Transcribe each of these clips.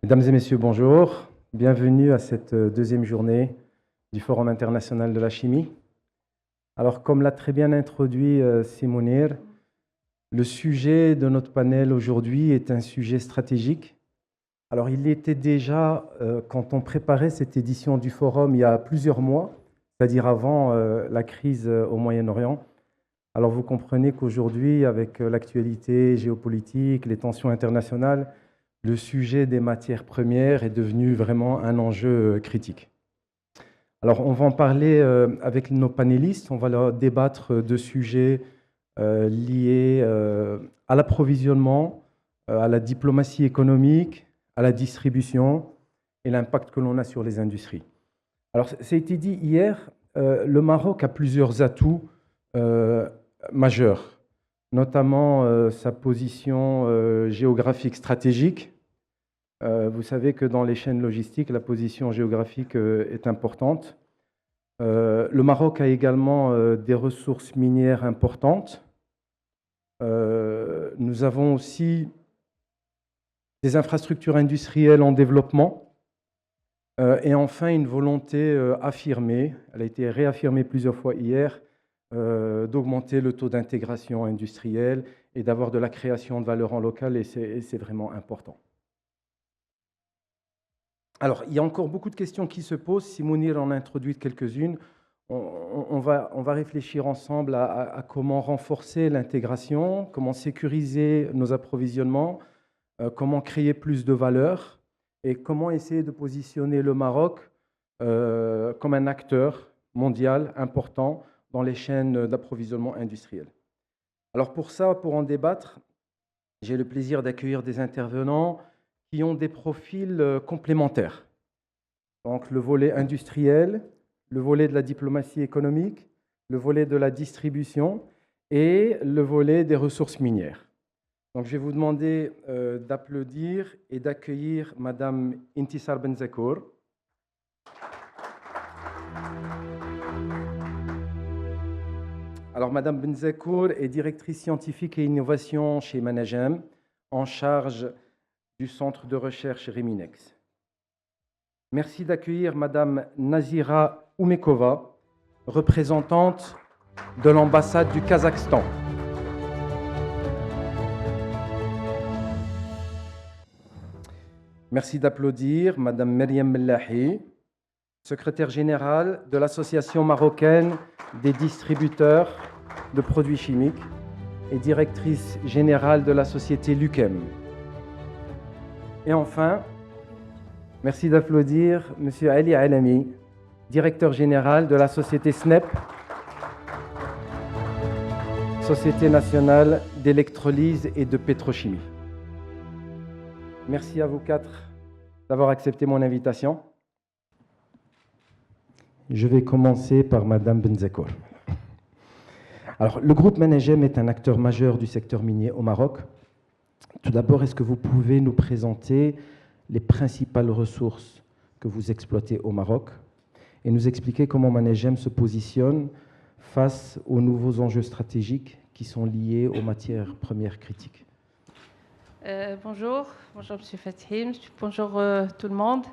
Mesdames et messieurs, bonjour. Bienvenue à cette deuxième journée du Forum international de la chimie. Alors, comme l'a très bien introduit Simonir, le sujet de notre panel aujourd'hui est un sujet stratégique. Alors, il était déjà, quand on préparait cette édition du Forum il y a plusieurs mois, c'est-à-dire avant la crise au Moyen-Orient. Alors, vous comprenez qu'aujourd'hui, avec l'actualité géopolitique, les tensions internationales, le sujet des matières premières est devenu vraiment un enjeu critique. Alors, on va en parler avec nos panélistes. On va leur débattre de sujets liés à l'approvisionnement, à la diplomatie économique, à la distribution et l'impact que l'on a sur les industries. Alors, ça a été dit hier, le Maroc a plusieurs atouts majeurs, notamment sa position géographique stratégique. Vous savez que dans les chaînes logistiques, la position géographique est importante. Le Maroc a également des ressources minières importantes. Nous avons aussi des infrastructures industrielles en développement. Et enfin, une volonté affirmée, elle a été réaffirmée plusieurs fois hier, d'augmenter le taux d'intégration industrielle et d'avoir de la création de valeur en local, et c'est vraiment important. Alors, il y a encore beaucoup de questions qui se posent. Simonir en a introduit quelques-unes. On va réfléchir ensemble à comment renforcer l'intégration, comment sécuriser nos approvisionnements, comment créer plus de valeur et comment essayer de positionner le Maroc comme un acteur mondial important dans les chaînes d'approvisionnement industriel. Alors pour ça, pour en débattre, j'ai le plaisir d'accueillir des intervenants qui ont des profils complémentaires. Donc le volet industriel, le volet de la diplomatie économique, le volet de la distribution et le volet des ressources minières. Donc je vais vous demander d'applaudir et d'accueillir Madame Intisar Benzekour. Alors Madame Benzekour est directrice scientifique et innovation chez Managem, en charge du centre de recherche Reminex. Merci d'accueillir Madame Nazira Oumekova, représentante de l'ambassade du Kazakhstan. Merci d'applaudir Madame Meriem Mellahi, secrétaire générale de l'Association marocaine des distributeurs de produits chimiques et directrice générale de la société Luchem. Et enfin, merci d'applaudir Monsieur Ali Alami, directeur général de la société SNEP, Société nationale d'électrolyse et de pétrochimie. Merci à vous quatre d'avoir accepté mon invitation. Je vais commencer par Madame Benzekour. Alors, le groupe Managem est un acteur majeur du secteur minier au Maroc. Tout d'abord, est-ce que vous pouvez nous présenter les principales ressources que vous exploitez au Maroc et nous expliquer comment Managem se positionne face aux nouveaux enjeux stratégiques qui sont liés aux matières premières critiques? Bonjour M. Fathi, bonjour tout le monde.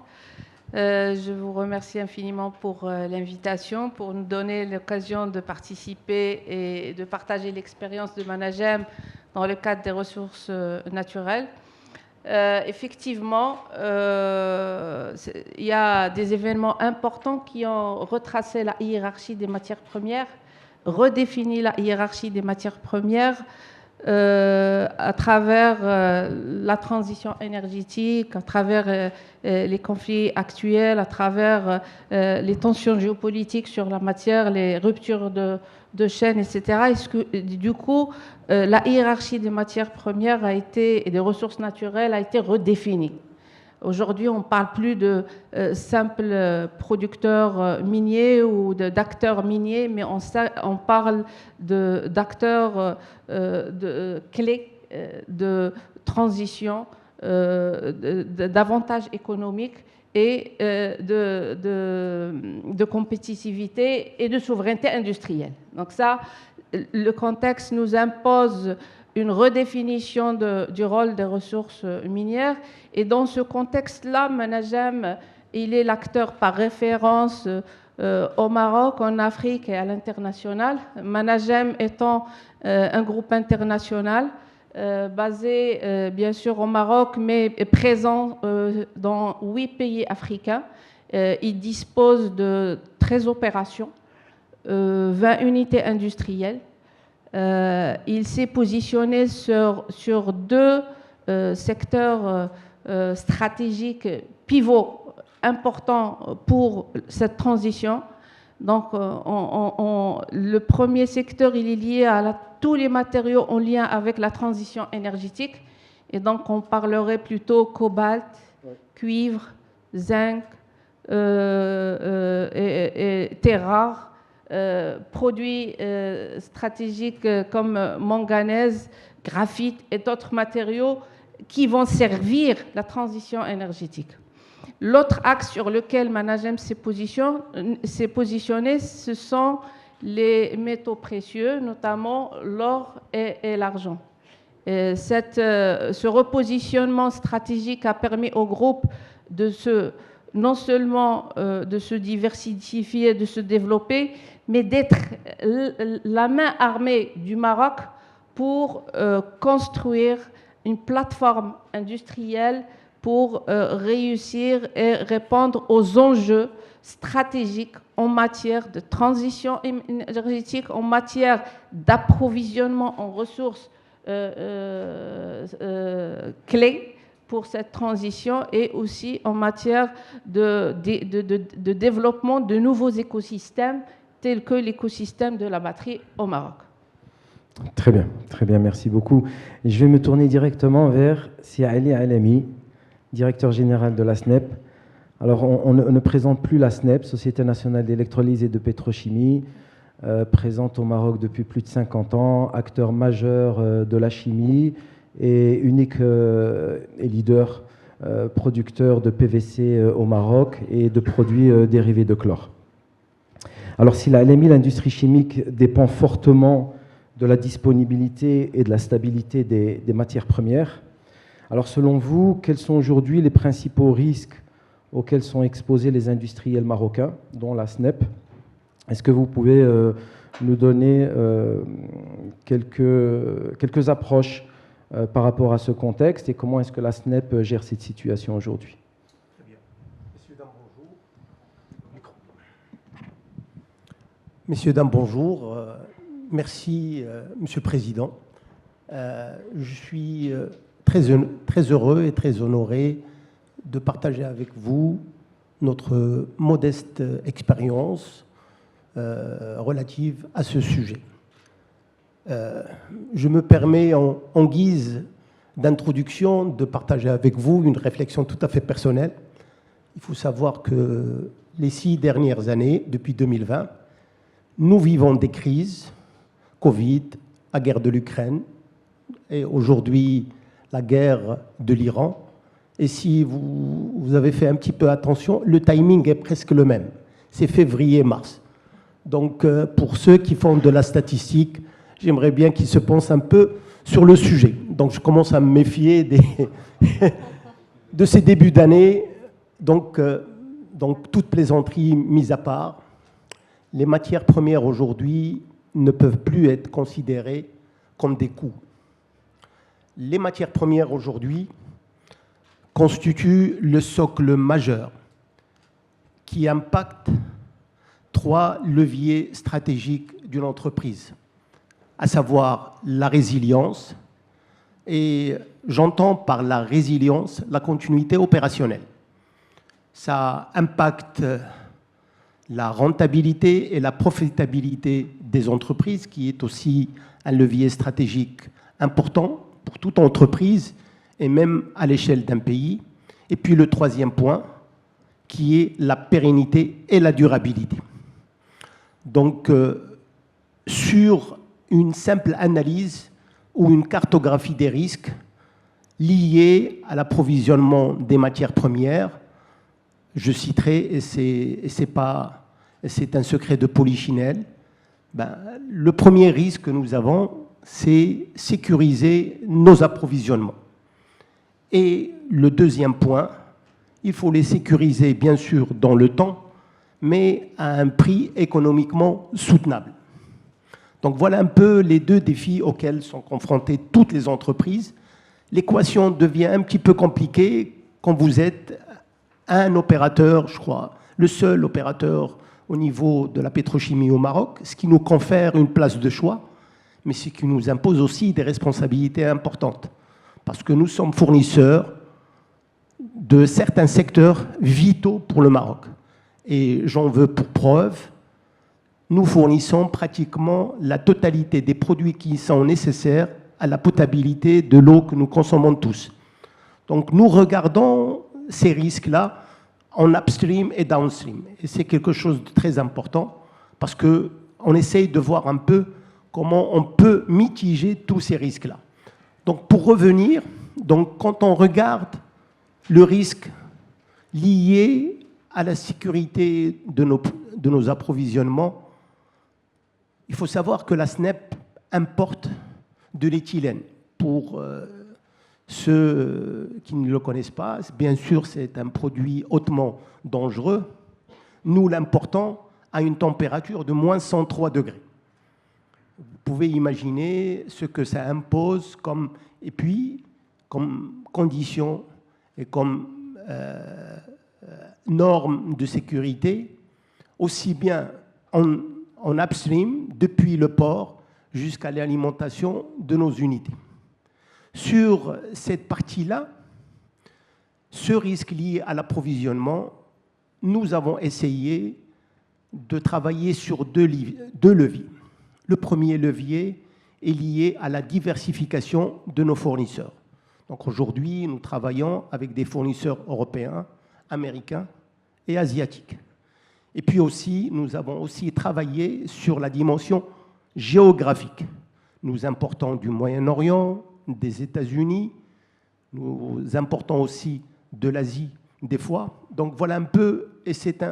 Je vous remercie infiniment pour l'invitation, pour nous donner l'occasion de participer et de partager l'expérience de Managem dans le cadre des ressources naturelles. Effectivement, il y a des événements importants qui ont retracé la hiérarchie des matières premières, redéfini la hiérarchie des matières premières à travers la transition énergétique, à travers les conflits actuels, à travers les tensions géopolitiques sur la matière, les ruptures de chaînes, etc. Est-ce que, du coup, la hiérarchie des matières premières et des ressources naturelles a été redéfinie? Aujourd'hui, on ne parle plus de simples producteurs miniers ou d'acteurs miniers, mais on parle d'acteurs clés de transition, d'avantages économiques et de compétitivité et de souveraineté industrielle. Donc ça, le contexte nous impose une redéfinition du rôle des ressources minières. Et dans ce contexte-là, Managem, il est l'acteur par référence au Maroc, en Afrique et à l'international. Managem étant un groupe international basé bien sûr au Maroc, mais présent dans 8 pays africains. Il dispose de 13 opérations, 20 unités industrielles. Il s'est positionné sur 2 secteurs stratégiques pivots importants pour cette transition. Donc, le premier secteur, il est lié à tous les matériaux en lien avec la transition énergétique. Et donc, on parlerait plutôt cobalt, cuivre, zinc, et terres rares, produits stratégiques comme manganèse, graphite et d'autres matériaux qui vont servir la transition énergétique. L'autre axe sur lequel Managem s'est positionné, ce sont les métaux précieux, notamment l'or et l'argent. Ce repositionnement stratégique a permis au groupe non seulement de se diversifier, de se développer, mais d'être la main armée du Maroc pour construire une plateforme industrielle pour réussir et répondre aux enjeux stratégiques en matière de transition énergétique, en matière d'approvisionnement en ressources clés pour cette transition et aussi en matière de développement de nouveaux écosystèmes tels que l'écosystème de la batterie au Maroc. Très bien, merci beaucoup. Je vais me tourner directement vers Sia Ali Alami, directeur général de la SNEP. Alors, on ne présente plus la SNEP, Société nationale d'électrolyse et de pétrochimie, présente au Maroc depuis plus de 50 ans, acteur majeur de la chimie et unique et leader producteur de PVC au Maroc et de produits dérivés de chlore. Alors, si la LMI, l'industrie chimique, dépend fortement de la disponibilité et de la stabilité des matières premières, alors selon vous, quels sont aujourd'hui les principaux risques auxquels sont exposés les industriels marocains, dont la SNEP? Est-ce que vous pouvez nous donner quelques approches par rapport à ce contexte et comment est-ce que la SNEP gère cette situation aujourd'hui? Très bien. Messieurs, dames, bonjour. Micro. Messieurs, dames, bonjour. Merci, Monsieur le Président. Je suis très heureux et très honoré de partager avec vous notre modeste expérience relative à ce sujet. Je me permets, en guise d'introduction, de partager avec vous une réflexion tout à fait personnelle. Il faut savoir que les 6 dernières années, depuis 2020, nous vivons des crises, Covid, la guerre de l'Ukraine et aujourd'hui la guerre de l'Iran. Et si vous avez fait un petit peu attention, le timing est presque le même. C'est février-mars. Donc, pour ceux qui font de la statistique, j'aimerais bien qu'ils se pensent un peu sur le sujet. Donc, je commence à me méfier de ces débuts d'année. Donc, toute plaisanterie mise à part, les matières premières aujourd'hui ne peuvent plus être considérées comme des coûts. Les matières premières aujourd'hui constituent le socle majeur qui impacte 3 leviers stratégiques d'une entreprise, à savoir la résilience, et j'entends par la résilience la continuité opérationnelle. Ça impacte la rentabilité et la profitabilité des entreprises, qui est aussi un levier stratégique important pour toute entreprise et même à l'échelle d'un pays. Et puis le 3e point, qui est la pérennité et la durabilité. Donc, sur une simple analyse ou une cartographie des risques liés à l'approvisionnement des matières premières, je citerai, et c'est un secret de polichinelle, le premier risque que nous avons, c'est sécuriser nos approvisionnements. Et le deuxième point, il faut les sécuriser bien sûr dans le temps, mais à un prix économiquement soutenable. Donc voilà un peu les deux défis auxquels sont confrontées toutes les entreprises. L'équation devient un petit peu compliquée quand vous êtes un opérateur, je crois, le seul opérateur au niveau de la pétrochimie au Maroc, ce qui nous confère une place de choix, mais ce qui nous impose aussi des responsabilités importantes. Parce que nous sommes fournisseurs de certains secteurs vitaux pour le Maroc. Et j'en veux pour preuve, nous fournissons pratiquement la totalité des produits qui sont nécessaires à la potabilité de l'eau que nous consommons tous. Donc nous regardons ces risques-là en upstream et downstream. Et c'est quelque chose de très important parce qu'on essaye de voir un peu comment on peut mitiger tous ces risques-là. Donc pour revenir, donc quand on regarde le risque lié à la sécurité de nos approvisionnements, il faut savoir que la SNEP importe de l'éthylène. Pour ceux qui ne le connaissent pas, bien sûr, c'est un produit hautement dangereux. Nous l'importons à une température de moins 103 degrés. Vous pouvez imaginer ce que ça impose comme conditions et comme normes de sécurité, aussi bien en upstream, depuis le port, jusqu'à l'alimentation de nos unités. Sur cette partie-là, ce risque lié à l'approvisionnement, nous avons essayé de travailler sur deux leviers. Le premier levier est lié à la diversification de nos fournisseurs. Donc aujourd'hui, nous travaillons avec des fournisseurs européens, américains et asiatiques. Et puis aussi, nous avons aussi travaillé sur la dimension géographique. Nous importons du Moyen-Orient, des États-Unis, nous importons aussi de l'Asie des fois. Donc voilà un peu, et c'est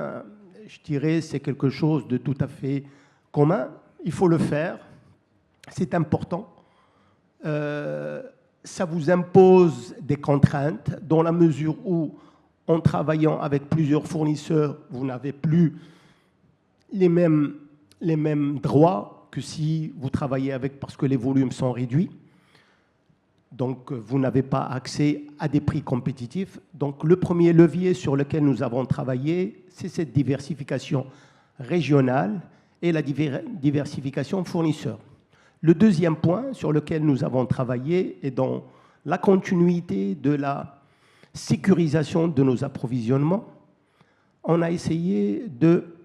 je dirais, c'est quelque chose de tout à fait commun. Il faut le faire, c'est important. Ça vous impose des contraintes dans la mesure où, en travaillant avec plusieurs fournisseurs, vous n'avez plus les mêmes droits que si vous travaillez avec, parce que les volumes sont réduits. Donc, vous n'avez pas accès à des prix compétitifs. Donc, le premier levier sur lequel nous avons travaillé, c'est cette diversification régionale et la diversification fournisseurs. Le deuxième point sur lequel nous avons travaillé est dans la continuité de la sécurisation de nos approvisionnements. On a essayé de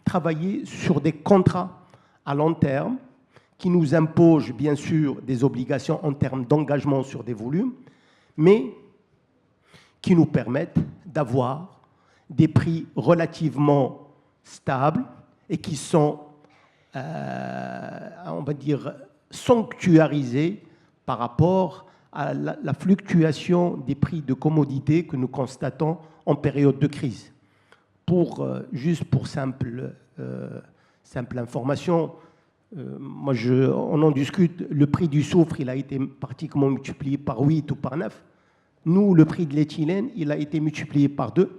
travailler sur des contrats à long terme qui nous imposent bien sûr des obligations en termes d'engagement sur des volumes, mais qui nous permettent d'avoir des prix relativement stables et qui sont, on va dire, sanctuarisés par rapport à la fluctuation des prix de commodités que nous constatons en période de crise. Juste pour simple information, on en discute, le prix du soufre, il a été pratiquement multiplié par 8 ou par 9. Nous, le prix de l'éthylène, il a été multiplié par 2,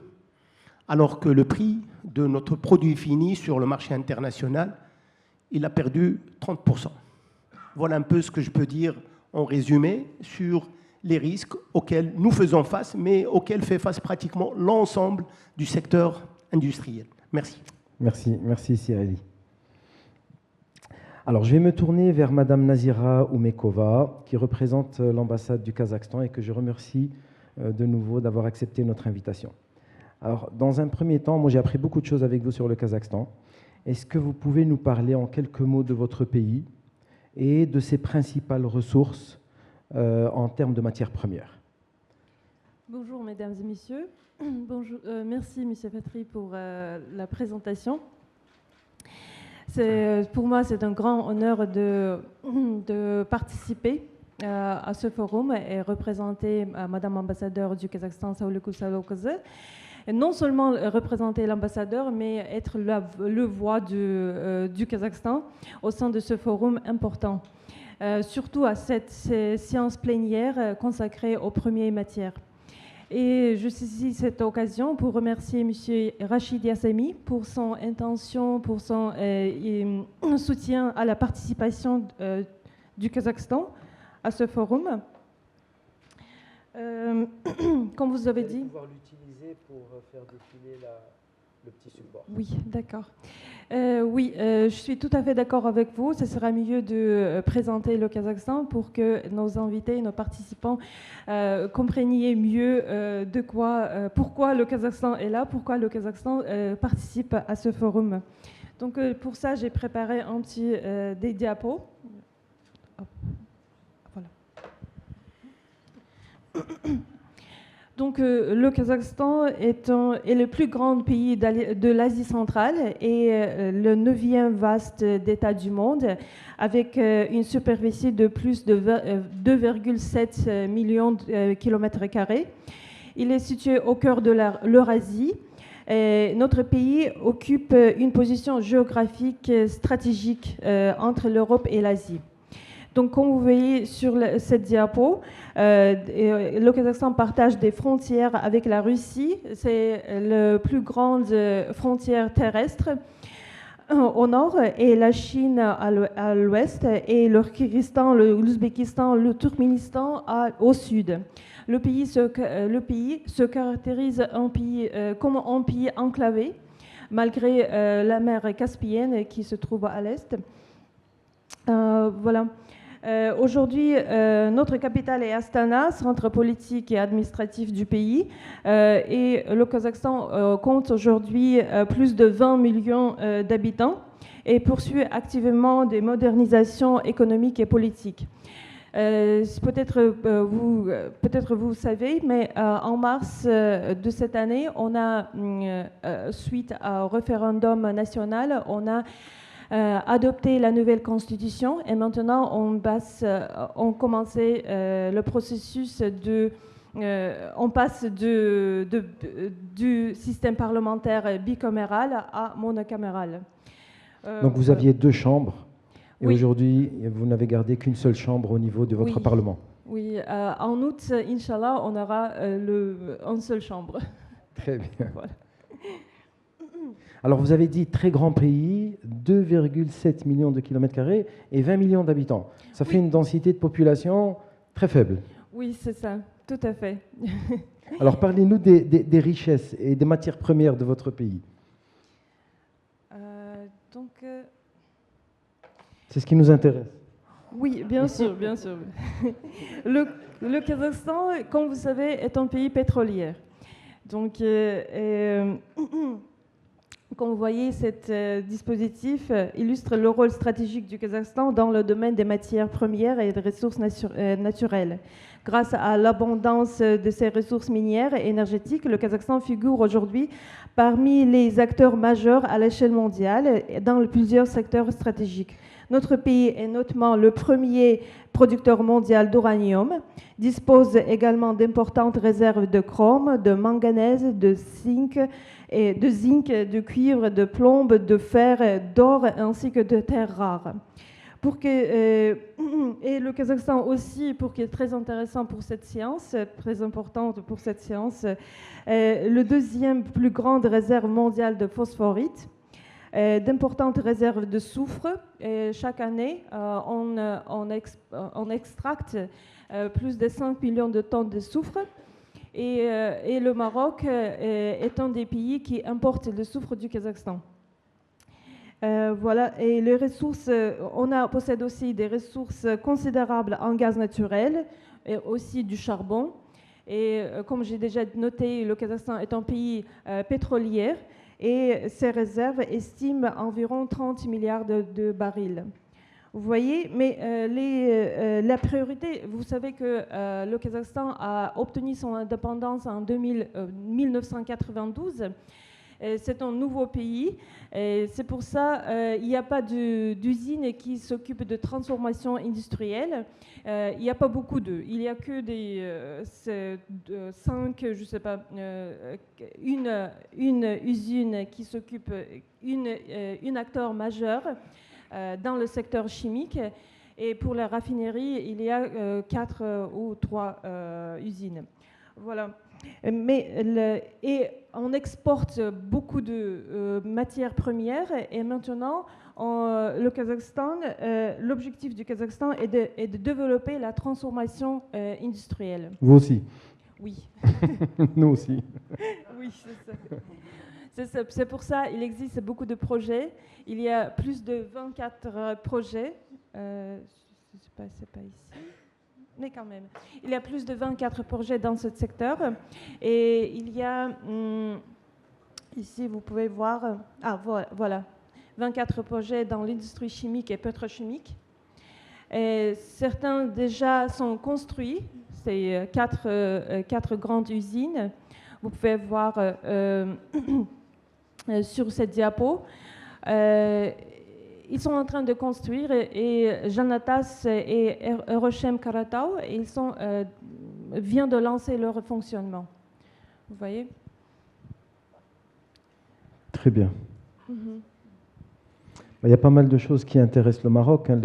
alors que le prix de notre produit fini sur le marché international, il a perdu 30%. Voilà un peu ce que je peux dire en résumé sur les risques auxquels nous faisons face, mais auxquels fait face pratiquement l'ensemble du secteur industriel. Merci. Merci Sireli. Alors, je vais me tourner vers Madame Nazira Oumekova, qui représente l'ambassade du Kazakhstan et que je remercie de nouveau d'avoir accepté notre invitation. Alors, dans un premier temps, moi j'ai appris beaucoup de choses avec vous sur le Kazakhstan. Est-ce que vous pouvez nous parler en quelques mots de votre pays et de ses principales ressources en termes de matières premières? Bonjour mesdames et messieurs. Bonjour, merci M. Fatri pour la présentation. Pour moi, c'est un grand honneur de participer à ce forum et représenter Madame l'ambassadeur du Kazakhstan, Saoulikou Saloukouze. Non seulement représenter l'ambassadeur, mais être le voix du Kazakhstan au sein de ce forum important. surtout à cette séance plénière consacrée aux premières matières. Et je saisis cette occasion pour remercier M. Rachid Yassemi pour son intention, pour son soutien à la participation du Kazakhstan à ce forum. Comme vous avez dit... pouvoir l'utiliser pour faire défiler le petit support. Oui, d'accord. Je suis tout à fait d'accord avec vous. Ce sera mieux de présenter le Kazakhstan pour que nos invités, nos participants compreniez mieux pourquoi le Kazakhstan est là, pourquoi le Kazakhstan participe à ce forum. Donc pour ça, j'ai préparé un petit des diapos. Hop. Voilà. Donc, le Kazakhstan est le plus grand pays de l'Asie centrale et le 9e vaste d'État du monde, avec une superficie de plus de 2,7 millions de kilomètres carrés. Il est situé au cœur de l'Eurasie. Notre pays occupe une position géographique stratégique entre l'Europe et l'Asie. Donc, comme vous voyez sur cette diapo, le Kazakhstan partage des frontières avec la Russie. C'est la plus grande frontière terrestre au nord, et la Chine à l'ouest, et le Kyrgyzstan, l'Ouzbékistan, le Turkménistan au sud. Le pays se caractérise comme un pays enclavé, malgré la mer Caspienne qui se trouve à l'est. Voilà. Aujourd'hui, notre capitale est Astana, centre politique et administratif du pays, et le Kazakhstan compte aujourd'hui plus de 20 millions d'habitants et poursuit activement des modernisations économiques et politiques. Peut-être vous savez, mais en mars de cette année, on a, suite au référendum national, on a adopté la nouvelle constitution, et maintenant on commençait le processus on passe du système parlementaire bicaméral à monocaméral. Donc vous aviez 2 chambres, et oui. Aujourd'hui vous n'avez gardé qu'une seule chambre au niveau de votre Parlement. Oui, en août, Inch'Allah, on aura une seule chambre. Très bien. Voilà. Alors vous avez dit très grand pays, 2,7 millions de kilomètres carrés et 20 millions d'habitants. Ça fait une densité de population très faible. Oui, c'est ça, tout à fait. Alors parlez-nous des richesses et des matières premières de votre pays. C'est ce qui nous intéresse. Oui, bien sûr, bien sûr. Le Kazakhstan, comme vous savez, est un pays pétrolier. Donc, comme vous voyez, ce dispositif illustre le rôle stratégique du Kazakhstan dans le domaine des matières premières et des ressources naturelles. Grâce à l'abondance de ses ressources minières et énergétiques, le Kazakhstan figure aujourd'hui parmi les acteurs majeurs à l'échelle mondiale dans plusieurs secteurs stratégiques. Notre pays est notamment le premier producteur mondial d'uranium, dispose également d'importantes réserves de chrome, de manganèse, de zinc, de cuivre, de plomb, de fer, d'or ainsi que de terres rares. Et le Kazakhstan aussi, pour qui est très intéressant pour cette science, très importante pour cette science, le 2e plus grande réserve mondiale de phosphorite, d'importantes réserves de soufre. Et chaque année, on extracte plus de 5 millions de tonnes de soufre. Et le Maroc est un des pays qui importe le soufre du Kazakhstan. Voilà, et les ressources, possède aussi des ressources considérables en gaz naturel et aussi du charbon. Et comme j'ai déjà noté, le Kazakhstan est un pays pétrolier et ses réserves estiment environ 30 milliards de barils. Vous voyez, mais la priorité, vous savez que le Kazakhstan a obtenu son indépendance en 1992. C'est un nouveau pays. C'est pour ça qu'il n'y a pas d'usine qui s'occupe de transformation industrielle. Il n'y a pas beaucoup d'eux. Il n'y a que des 5, je ne sais pas, une usine qui s'occupe, une acteur majeur dans le secteur chimique. Et pour la raffinerie, il y a 4 ou 3 usines. Voilà. Et on exporte beaucoup de matières premières et maintenant, le Kazakhstan, l'objectif du Kazakhstan est de développer la transformation industrielle. Vous aussi. Oui. Nous aussi. Oui, c'est ça. C'est pour ça qu'il existe beaucoup de projets. Il y a plus de 24 projets. C'est pas ici. Mais quand même, il y a plus de 24 projets dans ce secteur. Et il y a, ici, vous pouvez voir, voilà, 24 projets dans l'industrie chimique et pétrochimique. Et certains déjà sont construits, c'est 4 grandes usines. Vous pouvez voir sur cette diapo. Ils sont en train de construire et Janatas et Rochem Karatau, ils viennent de lancer leur fonctionnement. Vous voyez? Très bien. Il y a pas mal de choses qui intéressent le Maroc, hein,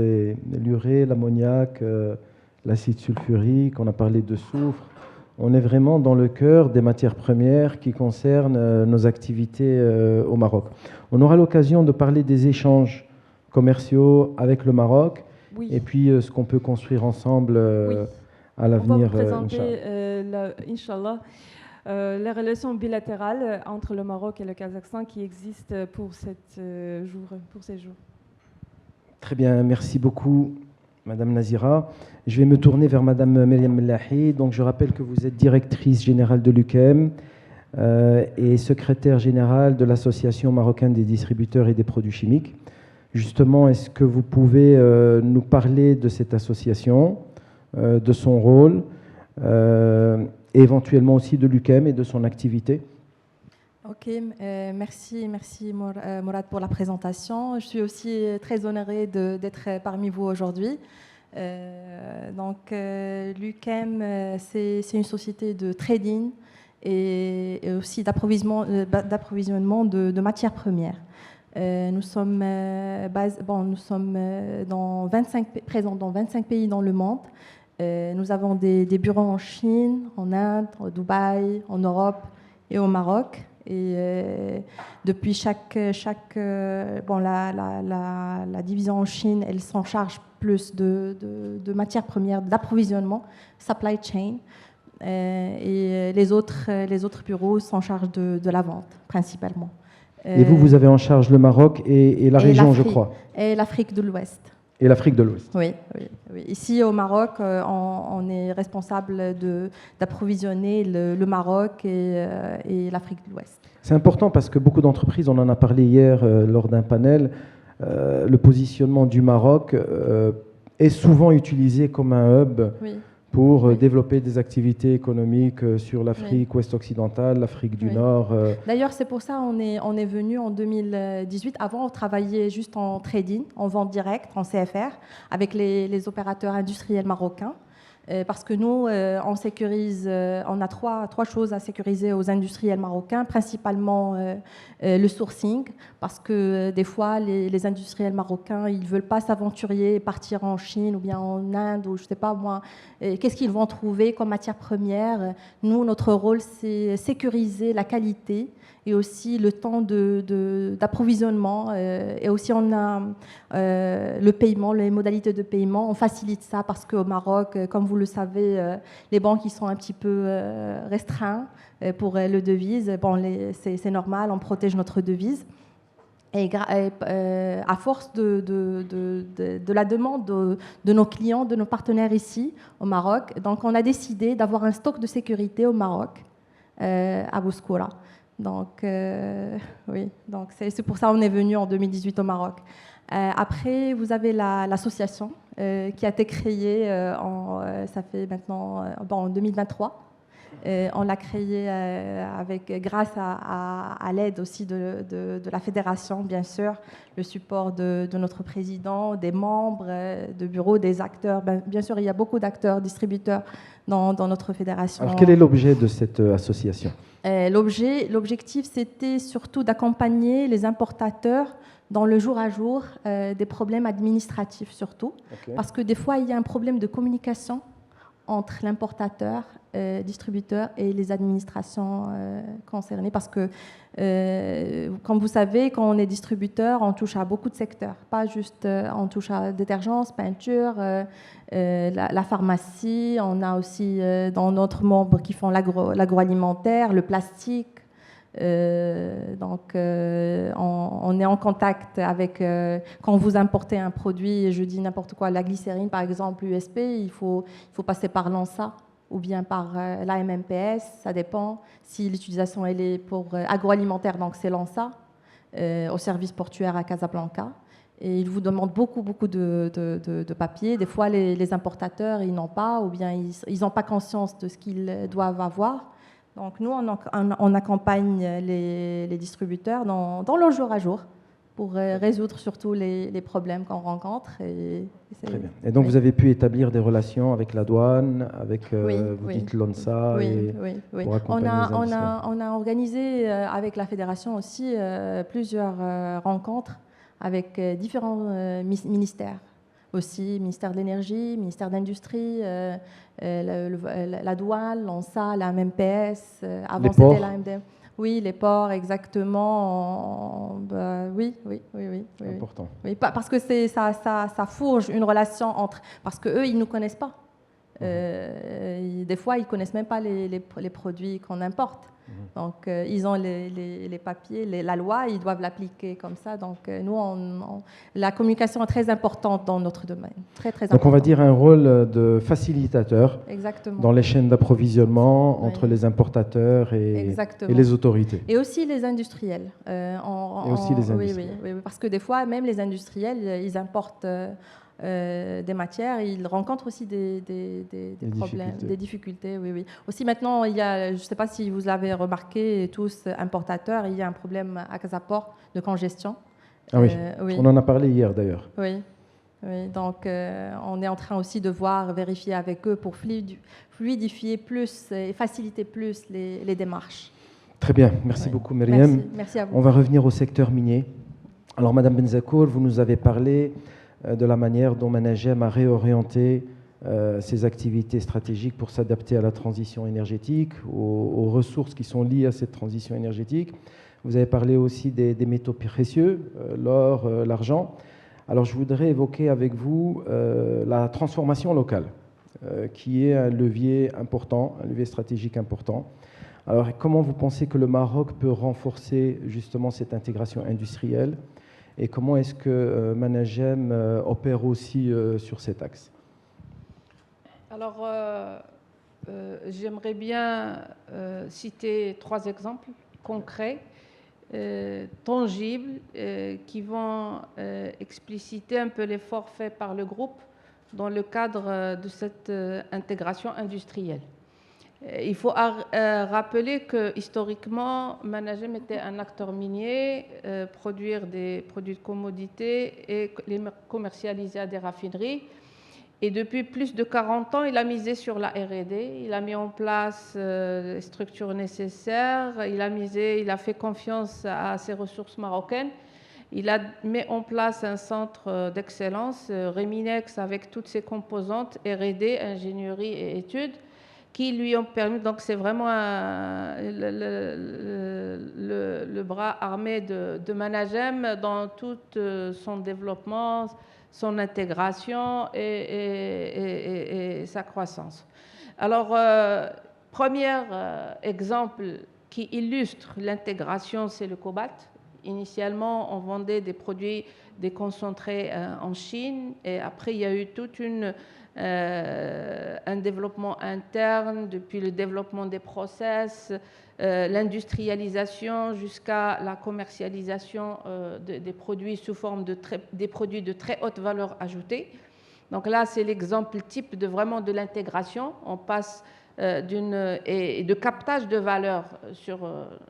l'urée, l'ammoniac, l'acide sulfurique, on a parlé de soufre. On est vraiment dans le cœur des matières premières qui concernent nos activités au Maroc. On aura l'occasion de parler des échanges commerciaux avec le Maroc, oui. Et puis ce qu'on peut construire ensemble à l'avenir. On va vous présenter, Inch'Allah, les relations bilatérales entre le Maroc et le Kazakhstan qui existent pour ces jours. Très bien, merci beaucoup, Madame Nazira. Je vais me tourner vers Madame Myriam Mellahi. Donc, je rappelle que vous êtes directrice générale de l'UQM et secrétaire générale de l'Association marocaine des distributeurs et des produits chimiques. Justement, est-ce que vous pouvez nous parler de cette association, de son rôle, et éventuellement aussi de l'UQM et de son activité? Ok, merci Mourad pour la présentation. Je suis aussi très honorée d'être parmi vous aujourd'hui. L'UQM, c'est une société de trading et aussi d'approvisionnement de matières premières. Nous sommes présents dans 25 pays dans le monde. Nous avons des bureaux en Chine, en Inde, au Dubaï, en Europe et au Maroc. Et depuis la division en Chine, elle s'en charge plus de matières premières, d'approvisionnement, supply chain. Et les autres bureaux s'en chargent de la vente, principalement. Et vous avez en charge le Maroc et la région, je crois. Et l'Afrique de l'Ouest. Et l'Afrique de l'Ouest. Oui. Ici, au Maroc, on est responsable d'approvisionner le Maroc et l'Afrique de l'Ouest. C'est important parce que beaucoup d'entreprises, on en a parlé hier lors d'un panel, le positionnement du Maroc est souvent utilisé comme un hub pour développer des activités économiques sur l'Afrique ouest-occidentale, l'Afrique du Nord. D'ailleurs, c'est pour ça qu'on est venu en 2018. Avant, on travaillait juste en trading, en vente directe, en CFR, avec les opérateurs industriels marocains. Parce que nous, on sécurise, on a trois choses à sécuriser aux industriels marocains, principalement le sourcing, parce que des fois, les industriels marocains, ils ne veulent pas s'aventurer et partir en Chine ou bien en Inde, ou je ne sais pas moi, qu'est-ce qu'ils vont trouver comme matière première. Nous, notre rôle, c'est sécuriser la qualité et aussi le temps d'approvisionnement. Et aussi, on a le paiement, les modalités de paiement. On facilite ça parce qu'au Maroc, comme vous le savez, les banques ils sont un petit peu restreints pour le devise. Bon, c'est normal, on protège notre devise. Et à force de la demande de nos clients, de nos partenaires ici au Maroc, donc on a décidé d'avoir un stock de sécurité au Maroc, à Bouskoura. Donc, donc c'est pour ça qu'on est venu en 2018 au Maroc. Après, vous avez l'association qui a été créée ça fait maintenant en 2023. On l'a créé grâce à l'aide aussi de la fédération, bien sûr, le support de notre président, des membres, de bureau, des acteurs. Bien sûr, il y a beaucoup d'acteurs, distributeurs dans notre fédération. Alors, quel est l'objet de cette association? L'objectif, c'était surtout d'accompagner les importateurs dans le jour à jour des problèmes administratifs surtout. Okay. Parce que des fois, il y a un problème de communication entre l'importateur, distributeur et les administrations concernées. Parce que, comme vous savez, quand on est distributeur, on touche à beaucoup de secteurs. Pas juste, on touche à détergence, peinture, la pharmacie. On a aussi dans notre membre qui font l'agroalimentaire, le plastique. Donc, on est en contact avec, quand vous importez un produit, je dis n'importe quoi, la glycérine par exemple, USP, il faut passer par l'ANSA ou bien par l'AMMPS, ça dépend. Si l'utilisation elle est pour agroalimentaire, donc c'est l'ANSA, au service portuaire à Casablanca. Et ils vous demandent beaucoup de papiers. Des fois, les importateurs, ils n'ont pas, ou bien ils n'ont pas conscience de ce qu'ils doivent avoir. Donc nous, on accompagne les distributeurs dans le jour à jour pour résoudre surtout les problèmes qu'on rencontre. Très bien. Et donc vous avez pu établir des relations avec la douane, avec vous dites l'ONSA, oui. Pour accompagner les industriels. On a organisé avec la fédération aussi plusieurs rencontres avec différents ministères. Aussi, ministère de l'énergie, ministère de l'industrie, la douane, l'ANSA, la MMPS. Avant, c'était la MDM. Oui, les ports, exactement. Oui. Important. Oui, parce que ça forge une relation entre... Parce qu'eux, ils ne nous connaissent pas. Des fois, ils ne connaissent même pas les produits qu'on importe. Donc, ils ont les papiers, la loi, ils doivent l'appliquer comme ça. Donc, nous, la communication est très importante dans notre domaine. Très importante. Donc, on va dire un rôle de facilitateur. Exactement. Dans les chaînes d'approvisionnement entre les importateurs et les autorités. Et aussi les industriels. Oui, parce que des fois, même les industriels, ils importent... des matières, ils rencontrent aussi des problèmes, des difficultés. Oui. Aussi maintenant, il y a, je ne sais pas si vous l'avez remarqué, tous importateurs, il y a un problème à Casaport de congestion. Ah oui, on en a parlé hier d'ailleurs. Oui, donc on est en train aussi de vérifier avec eux pour fluidifier plus et faciliter plus les démarches. Très bien, merci beaucoup Myriam. Merci à vous. On va revenir au secteur minier. Alors Madame Benzakour, vous nous avez parlé de la manière dont Managem a réorienté ses activités stratégiques pour s'adapter à la transition énergétique, aux ressources qui sont liées à cette transition énergétique. Vous avez parlé aussi des métaux précieux, l'or, l'argent. Alors je voudrais évoquer avec vous la transformation locale, qui est un levier important, un levier stratégique important. Alors comment vous pensez que le Maroc peut renforcer justement cette intégration industrielle ? Et comment est-ce que Managem opère aussi sur cet axe? Alors, j'aimerais bien citer 3 exemples concrets, tangibles, qui vont expliciter un peu l'effort fait par le groupe dans le cadre de cette intégration industrielle. Il faut rappeler que historiquement, Managem était un acteur minier, produire des produits de commodité et les commercialiser à des raffineries. Et depuis plus de 40 ans, il a misé sur la R&D, il a mis en place les structures nécessaires, il a fait confiance à ses ressources marocaines. Il a mis en place un centre d'excellence, Reminex, avec toutes ses composantes, R&D, ingénierie et études, qui lui ont permis, donc c'est vraiment le bras armé de Managem dans tout son développement, son intégration et sa croissance. Alors, premier exemple qui illustre l'intégration, c'est le cobalt. Initialement, on vendait des produits déconcentrés en Chine et après, il y a eu toute un développement interne, depuis le développement des process, l'industrialisation jusqu'à la commercialisation des produits sous forme des produits de très haute valeur ajoutée. Donc là, c'est l'exemple type de vraiment de l'intégration. On passe et de captage de valeur sur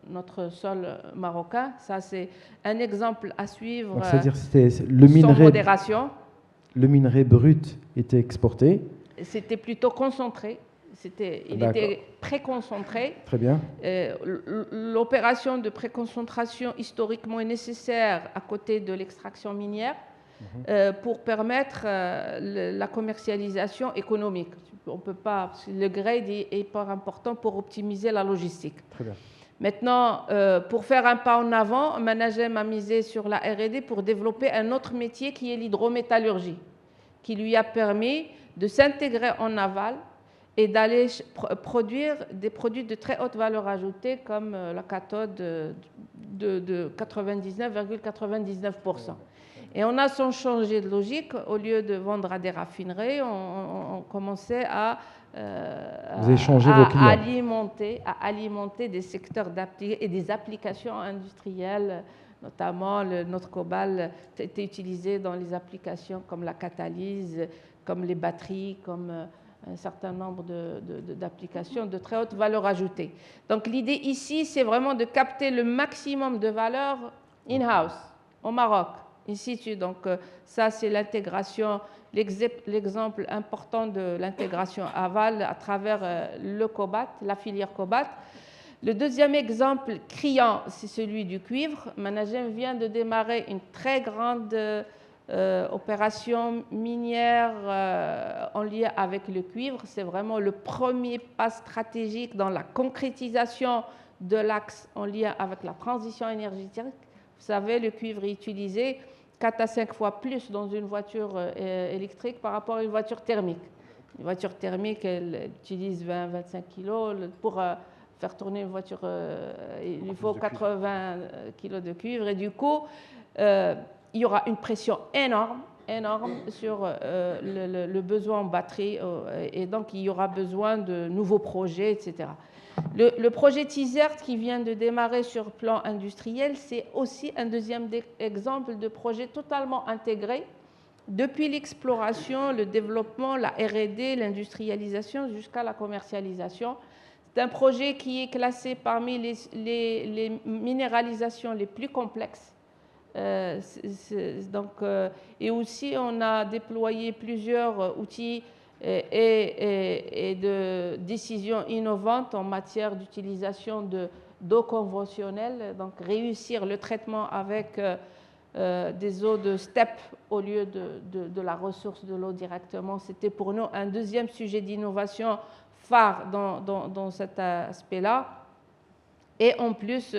notre sol marocain. Ça, c'est un exemple à suivre. C'est-à-dire sans modération. Le minerai brut était exporté. C'était plutôt concentré. Il était préconcentré. Très bien. L'opération de préconcentration historiquement est nécessaire à côté de l'extraction minière pour permettre la commercialisation économique. On peut pas, le grade est pas important pour optimiser la logistique. Très bien. Maintenant, pour faire un pas en avant, Managem a misé sur la R&D pour développer un autre métier qui est l'hydrométallurgie, qui lui a permis de s'intégrer en aval et d'aller produire des produits de très haute valeur ajoutée comme la cathode de 99,99%. Et on a sans changer de logique, au lieu de vendre à des raffineries, on commençait à alimenter des secteurs et des applications industrielles, notamment notre cobalt était utilisé dans les applications comme la catalyse, comme les batteries, comme un certain nombre d'applications de très haute valeur ajoutée. Donc l'idée ici, c'est vraiment de capter le maximum de valeur in-house, au Maroc, in situ. Donc ça, c'est l'intégration, l'exemple important de l'intégration aval à travers le cobalt, la filière cobalt. Le deuxième exemple criant, c'est celui du cuivre. Managem vient de démarrer une très grande opération minière en lien avec le cuivre. C'est vraiment le premier pas stratégique dans la concrétisation de l'axe en lien avec la transition énergétique. Vous savez, le cuivre est utilisé 4 à 5 fois plus dans une voiture électrique par rapport à une voiture thermique. Une voiture thermique, elle utilise 20-25 kilos. Pour faire tourner une voiture, il lui faut 80 kilos de cuivre. Et du coup, il y aura une pression énorme sur le besoin en batterie. Et donc, il y aura besoin de nouveaux projets, etc. Le projet Tizert qui vient de démarrer sur plan industriel, c'est aussi un deuxième exemple de projet totalement intégré depuis l'exploration, le développement, la R&D, l'industrialisation jusqu'à la commercialisation. C'est un projet qui est classé parmi les minéralisations les plus complexes. Et aussi, on a déployé plusieurs outils et de décisions innovantes en matière d'utilisation d'eau conventionnelle, donc réussir le traitement avec des eaux de steppe au lieu de la ressource de l'eau directement. C'était pour nous un deuxième sujet d'innovation phare dans cet aspect-là. Et en plus,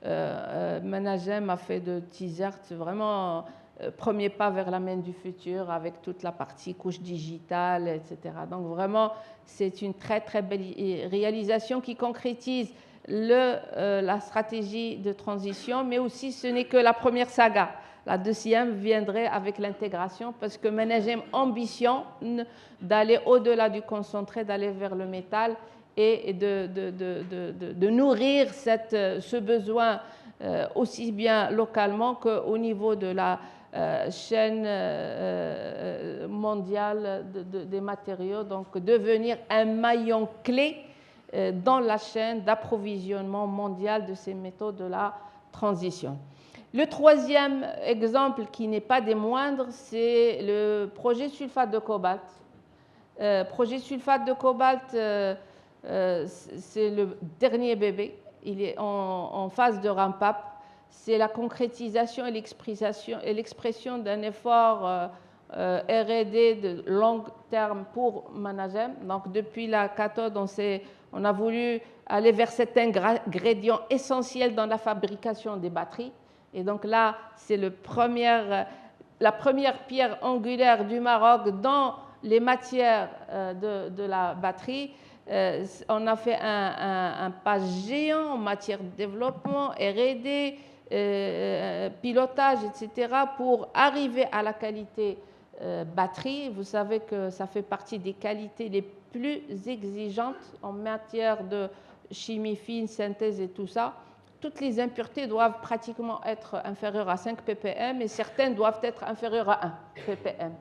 Managem a fait de Tizert vraiment premier pas vers la main du futur avec toute la partie couche digitale, etc. Donc vraiment, c'est une très très belle réalisation qui concrétise la stratégie de transition, mais aussi ce n'est que la première saga. La deuxième viendrait avec l'intégration parce que Managem ambitionne d'aller au-delà du concentré, d'aller vers le métal et de nourrir ce besoin aussi bien localement qu'au niveau de la chaîne mondiale des matériaux, donc devenir un maillon clé dans la chaîne d'approvisionnement mondial de ces métaux de la transition. Le troisième exemple, qui n'est pas des moindres, c'est le projet sulfate de cobalt. Projet sulfate de cobalt, c'est le dernier bébé. Il est en phase de ramp-up. C'est la concrétisation et l'expression d'un effort R&D de long terme pour Managem. Donc, depuis la cathode, on a voulu aller vers cet ingrédient essentiel dans la fabrication des batteries. Et donc là, c'est la première pierre angulaire du Maroc dans les matières de la batterie. On a fait un pas géant en matière de développement, R&D, pilotage, etc., pour arriver à la qualité batterie. Vous savez que ça fait partie des qualités les plus exigeantes en matière de chimie fine, synthèse et tout ça. Toutes les impuretés doivent pratiquement être inférieures à 5 ppm et certaines doivent être inférieures à 1 ppm.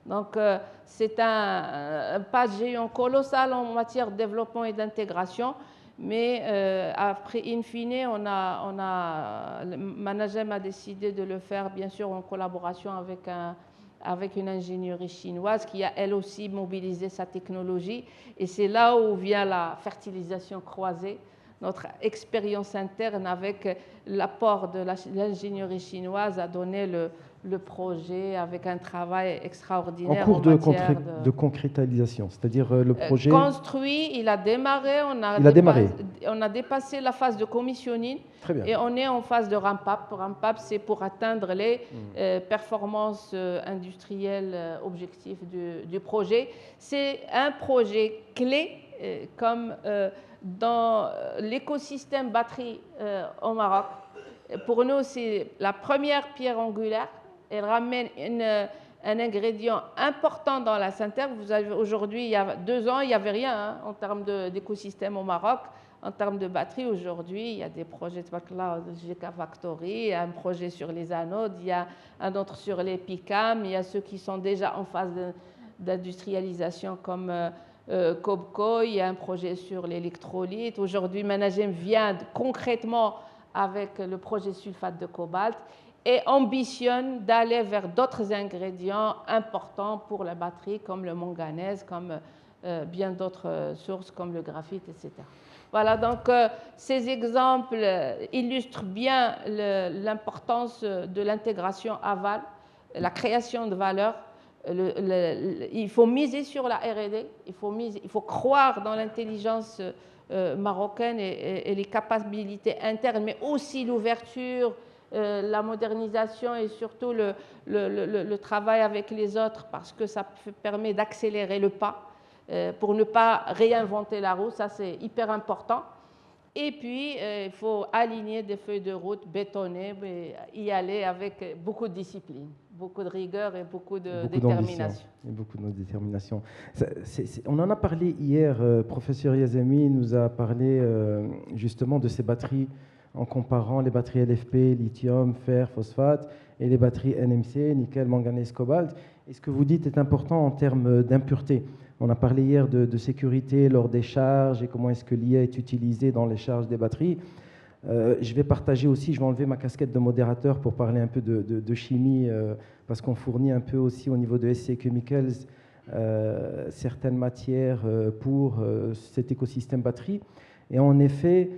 Donc, c'est un pas géant colossal en matière de développement et d'intégration. Mais après, in fine, Managem a décidé de le faire, bien sûr, en collaboration avec une ingénierie chinoise qui a, elle aussi, mobilisé sa technologie. Et c'est là où vient la fertilisation croisée, notre expérience interne avec l'apport de l'ingénierie chinoise a donné le projet avec un travail extraordinaire en cours matière de concrétisation, c'est-à-dire le projet... construit, il a démarré, on a dépassé la phase de commissioning. Très bien. Et on est en phase de ramp-up. Ramp-up, c'est pour atteindre les performances industrielles objectifs du projet. C'est un projet clé comme dans l'écosystème batterie au Maroc. Pour nous, c'est la première pierre angulaire. Elle ramène un ingrédient important dans la synthèse. Vous avez aujourd'hui, il y a 2 ans, il n'y avait rien en termes d'écosystème au Maroc. En termes de batterie, aujourd'hui, il y a des projets de Gigafactory, il y a un projet sur les anodes, il y a un autre sur les PICAM, il y a ceux qui sont déjà en phase d'industrialisation comme Cobco, il y a un projet sur l'électrolyte. Aujourd'hui, Managem vient concrètement avec le projet sulfate de cobalt et ambitionne d'aller vers d'autres ingrédients importants pour la batterie, comme le manganèse, comme bien d'autres sources, comme le graphite, etc. Voilà, donc ces exemples illustrent bien l'importance de l'intégration aval, la création de valeur. Il faut miser sur la R&D, il faut croire dans l'intelligence marocaine et les capacités internes, mais aussi l'ouverture, la modernisation et surtout le travail avec les autres, parce que ça permet d'accélérer le pas pour ne pas réinventer la roue, ça c'est hyper important. Et puis, il faut aligner des feuilles de route bétonnées, mais y aller avec beaucoup de discipline, beaucoup de rigueur et beaucoup de détermination. Et beaucoup de détermination. On en a parlé hier, professeur Yazemi nous a parlé justement de ces batteries en comparant les batteries LFP, lithium, fer, phosphate, et les batteries NMC, nickel, manganèse, cobalt. Et ce que vous dites est important en termes d'impureté. On a parlé hier de sécurité lors des charges et comment est-ce que l'IA est utilisée dans les charges des batteries. Je vais partager aussi, je vais enlever ma casquette de modérateur pour parler un peu de chimie, parce qu'on fournit un peu aussi au niveau de SC Chemicals certaines matières pour cet écosystème batterie. Et en effet,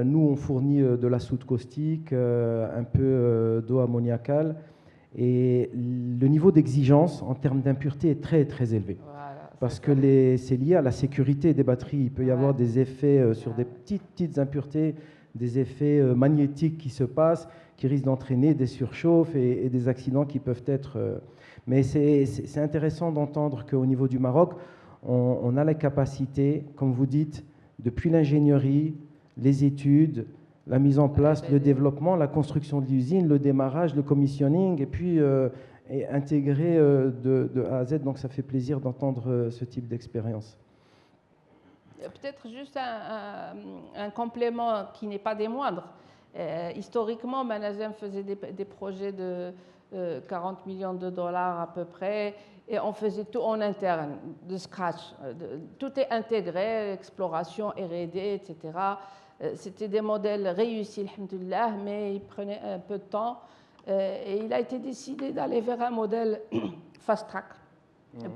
nous, on fournit de la soude caustique, un peu d'eau ammoniacale, et le niveau d'exigence en termes d'impureté est très, très élevé. Voilà, parce que c'est lié à la sécurité des batteries. Il peut y avoir des effets sur des petites impuretés, des effets magnétiques qui se passent, qui risquent d'entraîner des surchauffes et des accidents qui peuvent être... Mais c'est intéressant d'entendre qu'au niveau du Maroc, on a la capacité, comme vous dites, depuis l'ingénierie, les études, la mise en place, le développement, la construction de l'usine, le démarrage, le commissioning, et puis intégrer de A à Z. Donc ça fait plaisir d'entendre ce type d'expérience. Peut-être juste un complément qui n'est pas des moindres. Historiquement, Managem faisait des projets de 40 millions de dollars à peu près, et on faisait tout en interne, de scratch. Tout est intégré, exploration, R&D, etc. C'était des modèles réussis, alhamdoulilah, mais ils prenaient un peu de temps. Et il a été décidé d'aller vers un modèle fast track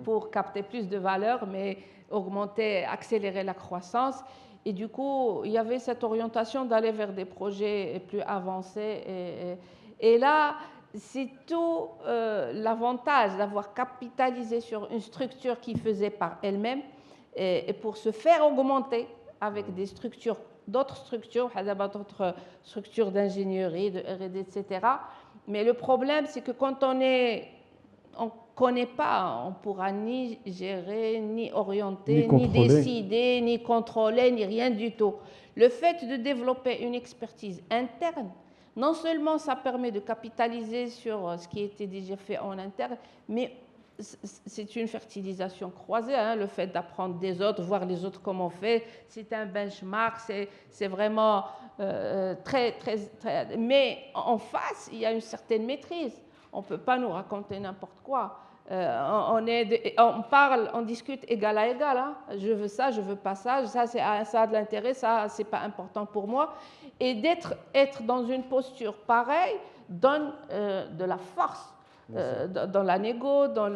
pour capter plus de valeur, mais augmenter, accélérer la croissance. Et du coup, il y avait cette orientation d'aller vers des projets plus avancés. Et là, c'est tout l'avantage d'avoir capitalisé sur une structure qui faisait par elle-même et pour se faire augmenter avec des structures, d'autres structures d'ingénierie, de R&D, etc. Mais le problème, c'est que quand on ne connaît pas, on ne pourra ni gérer, ni orienter, ni décider, ni contrôler, ni rien du tout. Le fait de développer une expertise interne, non seulement ça permet de capitaliser sur ce qui a été déjà fait en interne, mais c'est une fertilisation croisée, hein, le fait d'apprendre des autres, voir les autres comment on fait, c'est un benchmark, c'est vraiment très... Mais en face, il y a une certaine maîtrise. On ne peut pas nous raconter n'importe quoi. On parle, on discute égal à égal. Hein. Je veux ça, je veux pas ça. Ça a de l'intérêt, ça c'est pas important pour moi. Et être dans une posture pareille donne de la force dans la négo, dans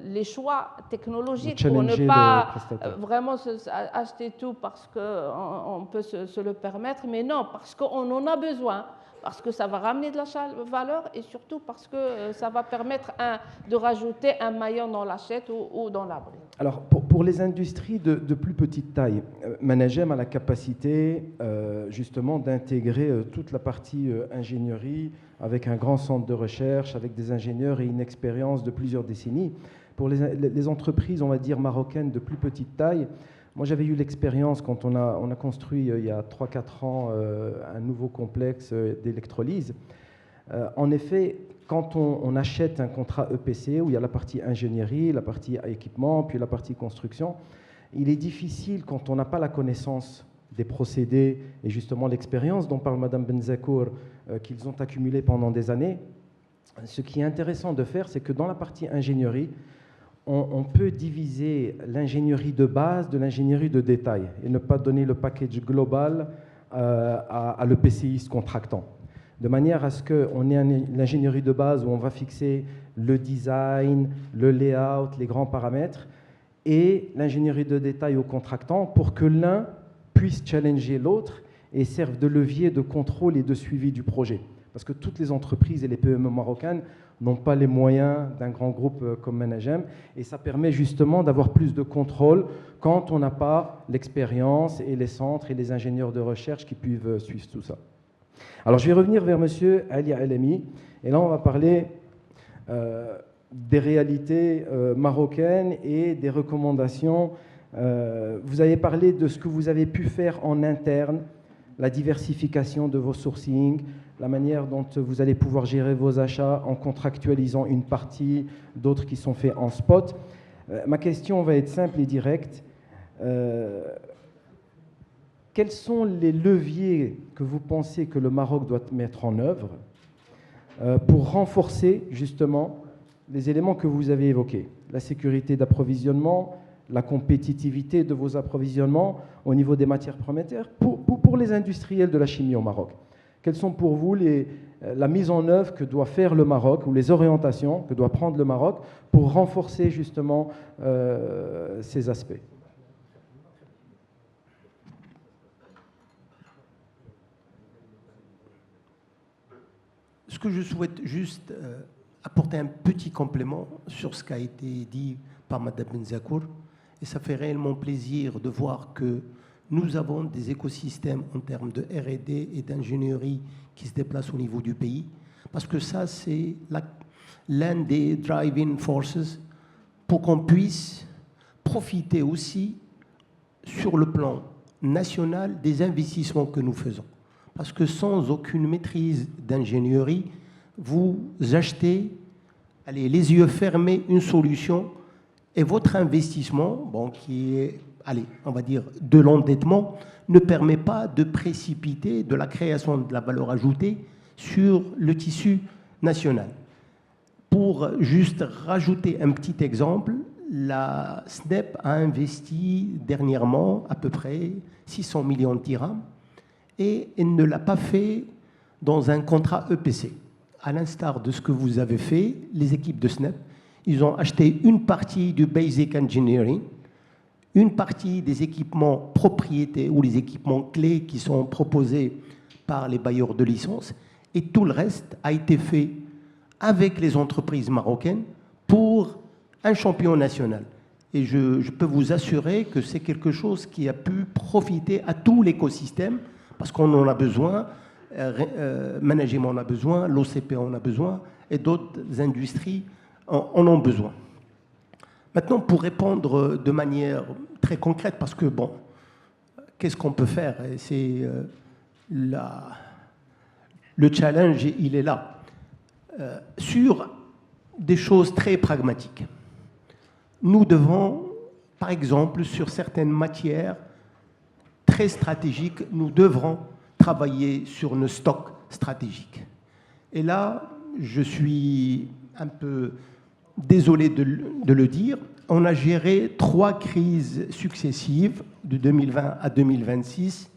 les choix technologiques pour ne pas vraiment acheter tout parce qu'on peut se le permettre, mais non, parce qu'on en a besoin. Parce que ça va ramener de la valeur et surtout parce que ça va permettre de rajouter un maillon dans l'assiette ou dans l'abri. Alors, pour les industries de plus petite taille, Managem a la capacité justement d'intégrer toute la partie ingénierie avec un grand centre de recherche, avec des ingénieurs et une expérience de plusieurs décennies. Pour les entreprises, on va dire, marocaines de plus petite taille, moi, j'avais eu l'expérience quand on a construit il y a 3-4 ans un nouveau complexe d'électrolyse. En effet, quand on achète un contrat EPC où il y a la partie ingénierie, la partie équipement, puis la partie construction, il est difficile quand on n'a pas la connaissance des procédés et justement l'expérience dont parle Mme Benzakour qu'ils ont accumulé pendant des années. Ce qui est intéressant de faire, c'est que dans la partie ingénierie, on peut diviser l'ingénierie de base de l'ingénierie de détail et ne pas donner le package global à l'EPCiste contractant. De manière à ce qu'on ait l'ingénierie de base où on va fixer le design, le layout, les grands paramètres, et l'ingénierie de détail au contractant pour que l'un puisse challenger l'autre et serve de levier de contrôle et de suivi du projet. Parce que toutes les entreprises et les PME marocaines n'ont pas les moyens d'un grand groupe comme Managem, et ça permet justement d'avoir plus de contrôle quand on n'a pas l'expérience et les centres et les ingénieurs de recherche qui peuvent suivre tout ça. Alors je vais revenir vers M. Ali Alami, et là on va parler des réalités marocaines et des recommandations. Vous avez parlé de ce que vous avez pu faire en interne, la diversification de vos sourcing, la manière dont vous allez pouvoir gérer vos achats en contractualisant une partie, d'autres qui sont faits en spot. Ma question va être simple et directe. Quels sont les leviers que vous pensez que le Maroc doit mettre en œuvre pour renforcer justement les éléments que vous avez évoqués, la sécurité d'approvisionnement, la compétitivité de vos approvisionnements au niveau des matières premières pour les industriels de la chimie au Maroc? Quelles sont pour vous la mise en œuvre que doit faire le Maroc ou les orientations que doit prendre le Maroc pour renforcer justement ces aspects? Ce que je souhaite juste apporter un petit complément sur ce qui a été dit par Mme Benzakour, et ça fait réellement plaisir de voir que nous avons des écosystèmes en termes de R&D et d'ingénierie qui se déplacent au niveau du pays, parce que ça, c'est l'un des driving forces pour qu'on puisse profiter aussi sur le plan national des investissements que nous faisons. Parce que sans aucune maîtrise d'ingénierie, vous achetez, allez, les yeux fermés, une solution, et votre investissement, bon, qui est, allez, on va dire, de l'endettement, ne permet pas de précipiter de la création de la valeur ajoutée sur le tissu national. Pour juste rajouter un petit exemple, la SNEP a investi dernièrement à peu près 600 millions de dirhams et elle ne l'a pas fait dans un contrat EPC. À l'instar de ce que vous avez fait, les équipes de SNEP, ils ont acheté une partie du Basic Engineering, une partie des équipements propriétés ou les équipements clés qui sont proposés par les bailleurs de licence, et tout le reste a été fait avec les entreprises marocaines pour un champion national. Et je peux vous assurer que c'est quelque chose qui a pu profiter à tout l'écosystème, parce qu'on en a besoin, Managem en a besoin, l'OCP en a besoin, et d'autres industries en ont besoin. Maintenant, pour répondre de manière très concrète, parce que, bon, qu'est-ce qu'on peut faire? C'est le challenge, il est là. Sur des choses très pragmatiques. Nous devons, par exemple, sur certaines matières très stratégiques, nous devrons travailler sur nos stocks stratégiques. Et là, je suis un peu désolé de le dire, on a géré 3 crises successives de 2020 à 2026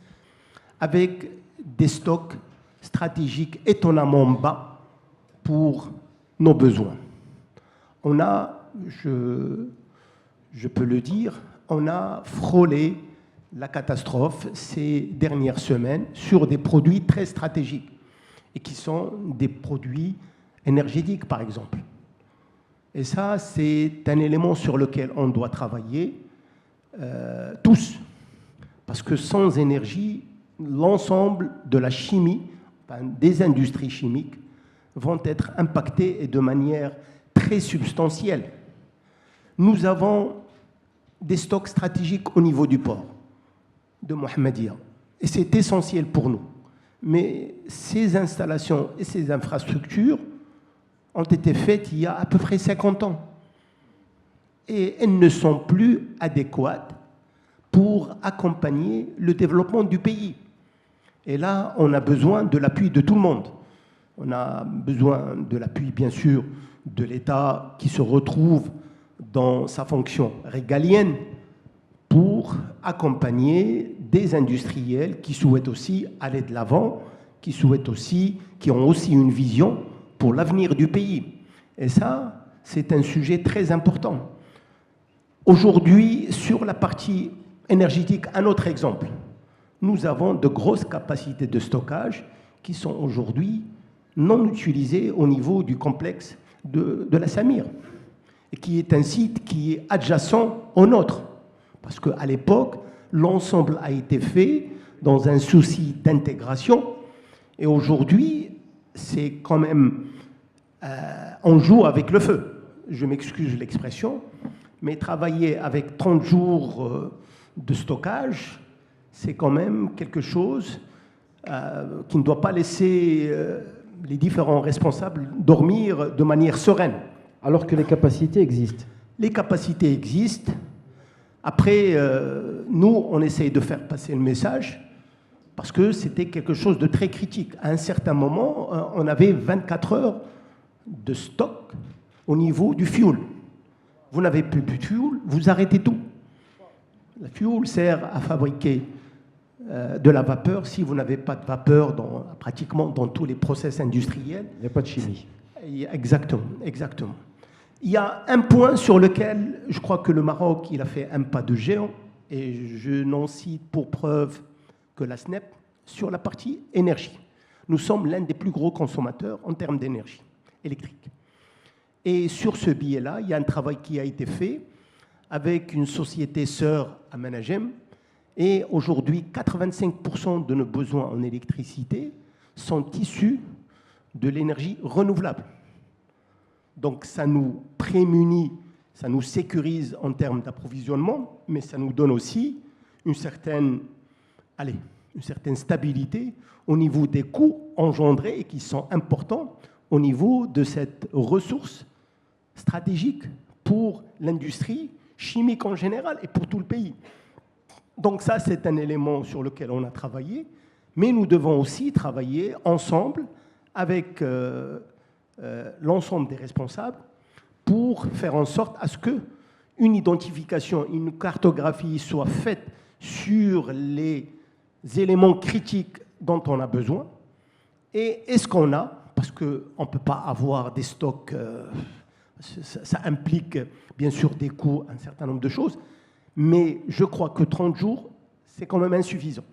avec des stocks stratégiques étonnamment bas pour nos besoins. On a, je peux le dire, on a frôlé la catastrophe ces dernières semaines sur des produits très stratégiques et qui sont des produits énergétiques, par exemple. Et ça, c'est un élément sur lequel on doit travailler tous. Parce que sans énergie, l'ensemble de la chimie, des industries chimiques, vont être impactées et de manière très substantielle. Nous avons des stocks stratégiques au niveau du port de Mohammedia. Et c'est essentiel pour nous. Mais ces installations et ces infrastructures ont été faites il y a à peu près 50 ans. Et elles ne sont plus adéquates pour accompagner le développement du pays. Et là, on a besoin de l'appui de tout le monde. On a besoin de l'appui, bien sûr, de l'État qui se retrouve dans sa fonction régalienne pour accompagner des industriels qui souhaitent aussi aller de l'avant, qui ont aussi une vision pour l'avenir du pays. Et ça, c'est un sujet très important. Aujourd'hui, sur la partie énergétique, un autre exemple. Nous avons de grosses capacités de stockage qui sont aujourd'hui non utilisées au niveau du complexe de la Samir, et qui est un site qui est adjacent au nôtre. Parce qu'à l'époque, l'ensemble a été fait dans un souci d'intégration, et aujourd'hui, c'est quand même... on joue avec le feu. Je m'excuse l'expression, mais travailler avec 30 jours de stockage, c'est quand même quelque chose qui ne doit pas laisser les différents responsables dormir de manière sereine. Alors que les capacités existent. Les capacités existent. Après, nous, on essaye de faire passer le message parce que c'était quelque chose de très critique. À un certain moment, on avait 24 heures de stock au niveau du fuel. Vous n'avez plus de fuel, vous arrêtez tout. Le fuel sert à fabriquer de la vapeur. Si vous n'avez pas de vapeur pratiquement dans tous les process industriels, il n'y a pas de chimie. Exactement, exactement. Il y a un point sur lequel je crois que le Maroc il a fait un pas de géant, et je n'en cite pour preuve que la SNEP, sur la partie énergie. Nous sommes l'un des plus gros consommateurs en termes d'énergie électrique. Et sur ce billet-là, il y a un travail qui a été fait avec une société sœur à Managem. Et aujourd'hui, 85% de nos besoins en électricité sont issus de l'énergie renouvelable. Donc ça nous prémunit, ça nous sécurise en termes d'approvisionnement, mais ça nous donne aussi une certaine stabilité au niveau des coûts engendrés et qui sont importants au niveau de cette ressource stratégique pour l'industrie chimique en général et pour tout le pays. Donc ça, c'est un élément sur lequel on a travaillé, mais nous devons aussi travailler ensemble avec l'ensemble des responsables pour faire en sorte à ce qu'une identification, une cartographie soit faite sur les éléments critiques dont on a besoin. Et est-ce qu'on a, parce qu'on ne peut pas avoir des stocks, ça implique bien sûr des coûts, un certain nombre de choses, mais je crois que 30 jours, c'est quand même insuffisant.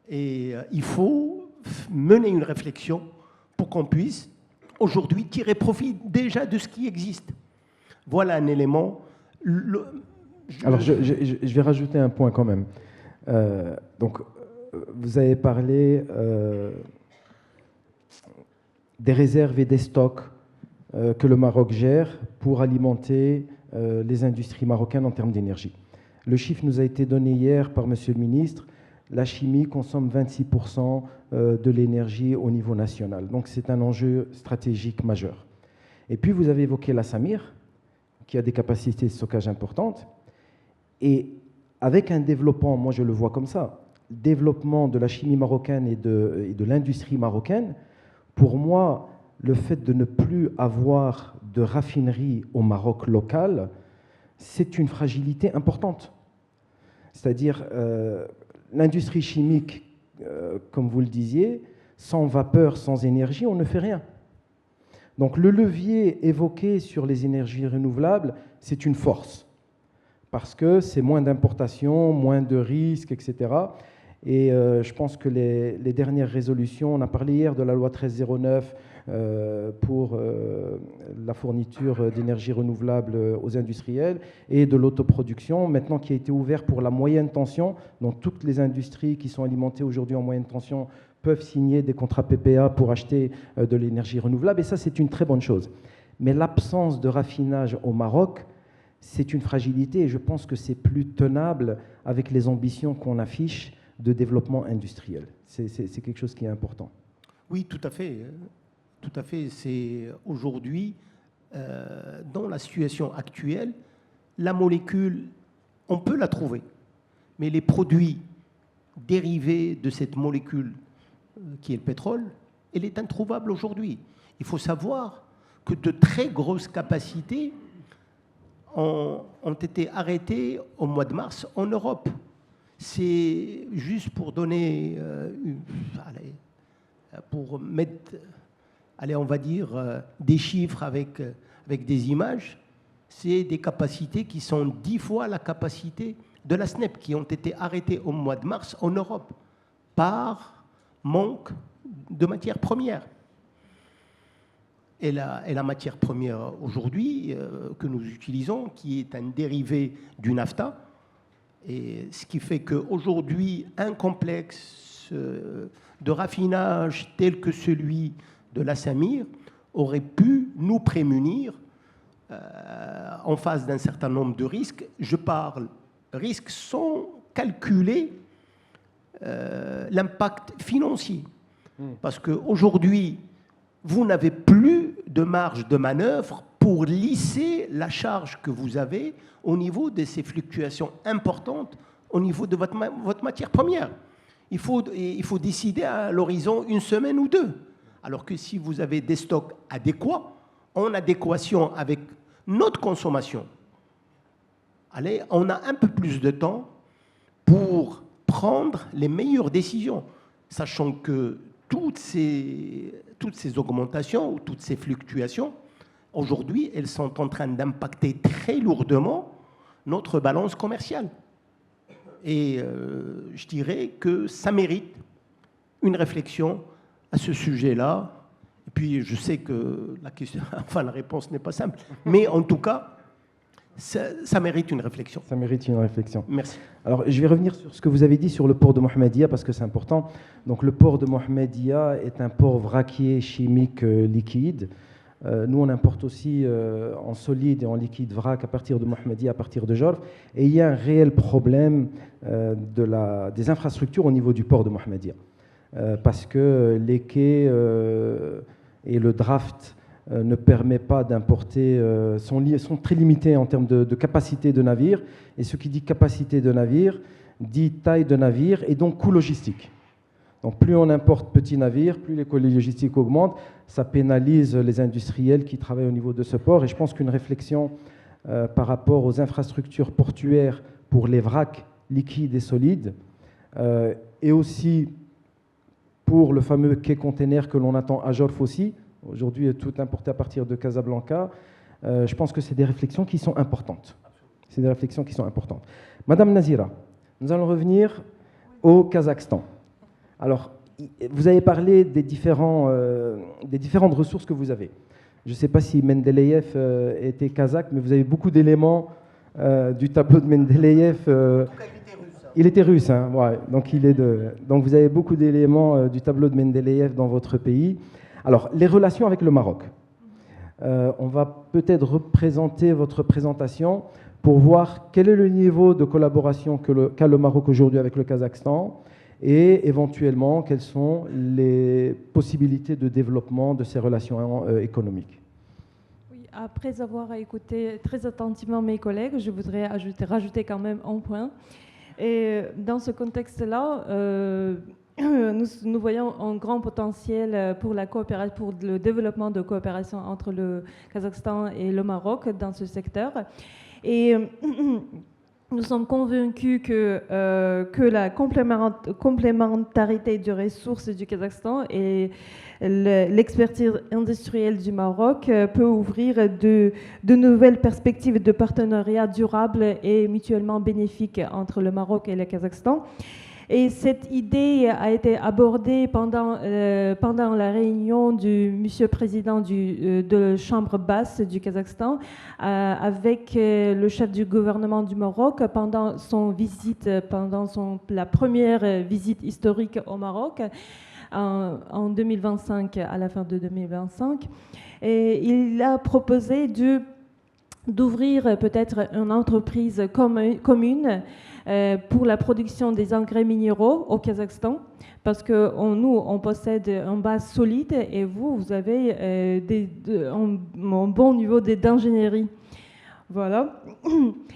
Et il faut mener une réflexion pour qu'on puisse aujourd'hui tirer profit déjà de ce qui existe. Voilà un élément. Alors je vais rajouter un point quand même. Donc vous avez parlé des réserves et des stocks que le Maroc gère pour alimenter les industries marocaines en termes d'énergie. Le chiffre nous a été donné hier par Monsieur le ministre. La chimie consomme 26% de l'énergie au niveau national. Donc c'est un enjeu stratégique majeur. Et puis vous avez évoqué la Samir, qui a des capacités de stockage importantes. Et avec un développement, moi je le vois comme ça, développement de la chimie marocaine et de l'industrie marocaine, pour moi, le fait de ne plus avoir de raffinerie au Maroc local, c'est une fragilité importante. C'est-à-dire, l'industrie chimique, comme vous le disiez, sans vapeur, sans énergie, on ne fait rien. Donc le levier évoqué sur les énergies renouvelables, c'est une force, parce que c'est moins d'importation, moins de risques, etc. Et je pense que les dernières résolutions, on a parlé hier de la loi 1309 pour la fourniture d'énergie renouvelable aux industriels et de l'autoproduction, maintenant qui a été ouvert pour la moyenne tension, donc toutes les industries qui sont alimentées aujourd'hui en moyenne tension peuvent signer des contrats PPA pour acheter de l'énergie renouvelable, et ça c'est une très bonne chose. Mais l'absence de raffinage au Maroc, c'est une fragilité, et je pense que c'est plus tenable avec les ambitions qu'on affiche de développement industriel. C'est quelque chose qui est important. Oui, tout à fait. Tout à fait. C'est aujourd'hui, dans la situation actuelle, la molécule, on peut la trouver, mais les produits dérivés de cette molécule qui est le pétrole, elle est introuvable aujourd'hui. Il faut savoir que de très grosses capacités ont été arrêtées au mois de mars en Europe. C'est juste pour donner, pour mettre, on va dire, des chiffres avec des images, c'est des capacités qui sont 10 fois la capacité de la SNEP, qui ont été arrêtées au mois de mars en Europe par manque de matières premières. Et la matière première aujourd'hui que nous utilisons, qui est un dérivé du NAFTA, et ce qui fait qu'aujourd'hui, un complexe de raffinage tel que celui de la Samir aurait pu nous prémunir en face d'un certain nombre de risques. Je parle risques sans calculer l'impact financier. Parce qu'aujourd'hui, vous n'avez plus de marge de manœuvre pour lisser la charge que vous avez au niveau de ces fluctuations importantes au niveau de votre matière première. Il faut décider à l'horizon une semaine ou deux. Alors que si vous avez des stocks adéquats, en adéquation avec notre consommation, allez, on a un peu plus de temps pour prendre les meilleures décisions, sachant que toutes ces augmentations ou toutes ces fluctuations, aujourd'hui, elles sont en train d'impacter très lourdement notre balance commerciale. Et je dirais que ça mérite une réflexion à ce sujet-là. Et puis, je sais que la réponse n'est pas simple, mais en tout cas, ça mérite une réflexion. Ça mérite une réflexion. Merci. Alors, je vais revenir sur ce que vous avez dit sur le port de Mohammedia, parce que c'est important. Donc, le port de Mohammedia est un port vraquier chimique liquide. Nous, on importe aussi en solide et en liquide vrac à partir de Mohammedia, à partir de Jorf. Et il y a un réel problème des infrastructures au niveau du port de Mohammedia. Parce que les quais et le draft ne permet pas d'importer, sont très limités en termes de capacité de navire. Et ce qui dit capacité de navire dit taille de navire et donc coût logistique. Donc plus on importe petits navires, plus les coûts logistiques augmentent. Ça pénalise les industriels qui travaillent au niveau de ce port. Et je pense qu'une réflexion par rapport aux infrastructures portuaires pour les vracs liquides et solides, et aussi pour le fameux quai container que l'on attend à Jorf aussi, aujourd'hui tout importé à partir de Casablanca, je pense que c'est des réflexions qui sont importantes. C'est des réflexions qui sont importantes. Madame Nazira, nous allons revenir au Kazakhstan. Alors, vous avez parlé des différentes ressources que vous avez. Je ne sais pas si Mendeleïev était kazakh, mais vous avez beaucoup d'éléments du tableau de Mendeleïev. Il était russe, hein, ouais, donc vous avez beaucoup d'éléments du tableau de Mendeleïev dans votre pays. Alors, les relations avec le Maroc. On va peut-être représenter votre présentation pour voir quel est le niveau de collaboration qu'a le Maroc aujourd'hui avec le Kazakhstan et éventuellement quelles sont les possibilités de développement de ces relations économiques. Oui, après avoir écouté très attentivement mes collègues, je voudrais rajouter quand même un point. Et dans ce contexte-là, nous voyons un grand potentiel pour le développement de coopération entre le Kazakhstan et le Maroc dans ce secteur. Et nous sommes convaincus que la complémentarité des ressources du Kazakhstan et l'expertise industrielle du Maroc peut ouvrir de nouvelles perspectives de partenariat durable et mutuellement bénéfique entre le Maroc et le Kazakhstan. Et cette idée a été abordée pendant la réunion du monsieur président de la Chambre basse du Kazakhstan avec le chef du gouvernement du Maroc pendant la première visite historique au Maroc en 2025, à la fin de 2025. Et il a proposé d'ouvrir peut-être une entreprise commune pour la production des engrais minéraux au Kazakhstan, parce que nous, on possède une base solide et vous avez un bon niveau d'ingénierie. Voilà.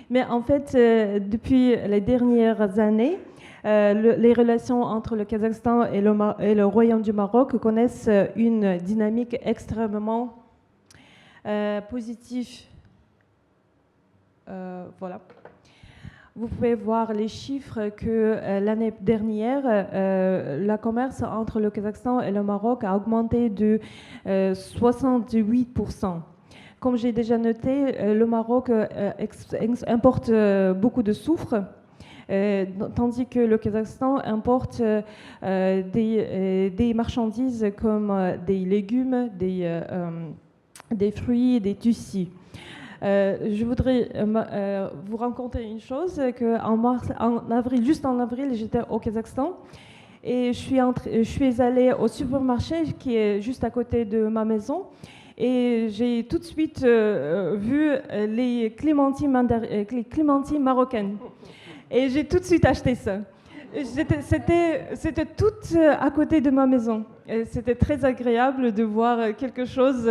Mais en fait, depuis les dernières années, les relations entre le Kazakhstan et le Royaume du Maroc connaissent une dynamique extrêmement positive. Voilà. Vous pouvez voir les chiffres que l'année dernière, le commerce entre le Kazakhstan et le Maroc a augmenté de 68%. Comme j'ai déjà noté, le Maroc importe beaucoup de soufre, tandis que le Kazakhstan importe des marchandises comme des légumes, des fruits, des tissus. Je voudrais vous raconter une chose, juste en avril, j'étais au Kazakhstan et je suis allée au supermarché qui est juste à côté de ma maison et j'ai tout de suite vu les clémentines marocaines et j'ai tout de suite acheté ça. C'était tout à côté de ma maison. C'était très agréable de voir quelque chose,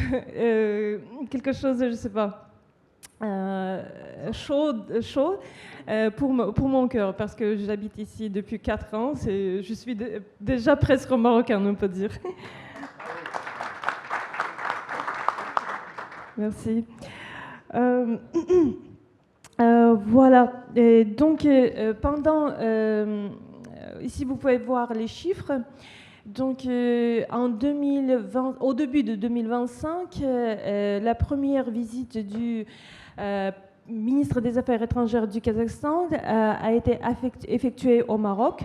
je sais pas, chaud pour mon cœur, parce que j'habite ici depuis 4 ans. Je suis déjà presque marocaine, on peut dire. Merci. Voilà. Et donc, ici, vous pouvez voir les chiffres. Donc, au début de 2025, la première visite du ministre des Affaires étrangères du Kazakhstan a été effectuée au Maroc.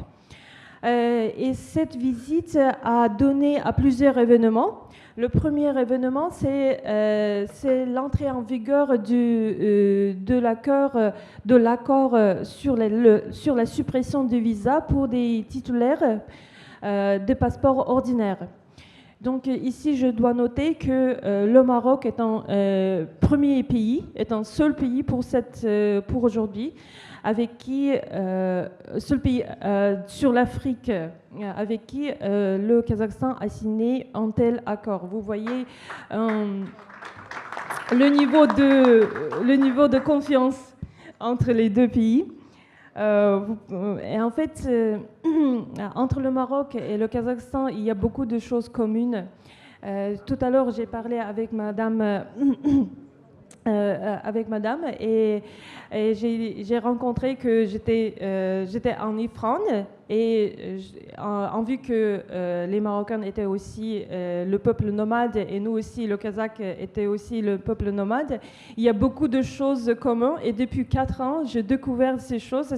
Et cette visite a donné à plusieurs événements. Le premier événement, c'est l'entrée en vigueur de l'accord sur la suppression du visa pour des titulaires de passeports ordinaires. Donc ici, je dois noter que le Maroc est un seul pays pour aujourd'hui, avec qui seul pays sur l'Afrique avec qui le Kazakhstan a signé un tel accord. Vous voyez le niveau de confiance entre les deux pays. Et en fait, entre le Maroc et le Kazakhstan, il y a beaucoup de choses communes. Tout à l'heure, j'ai parlé avec madame et j'ai rencontré que j'étais en Ifrane et en vue que les Marocains étaient aussi le peuple nomade et nous aussi, le Kazakh était aussi le peuple nomade, il y a beaucoup de choses communes et depuis 4 ans, j'ai découvert ces choses.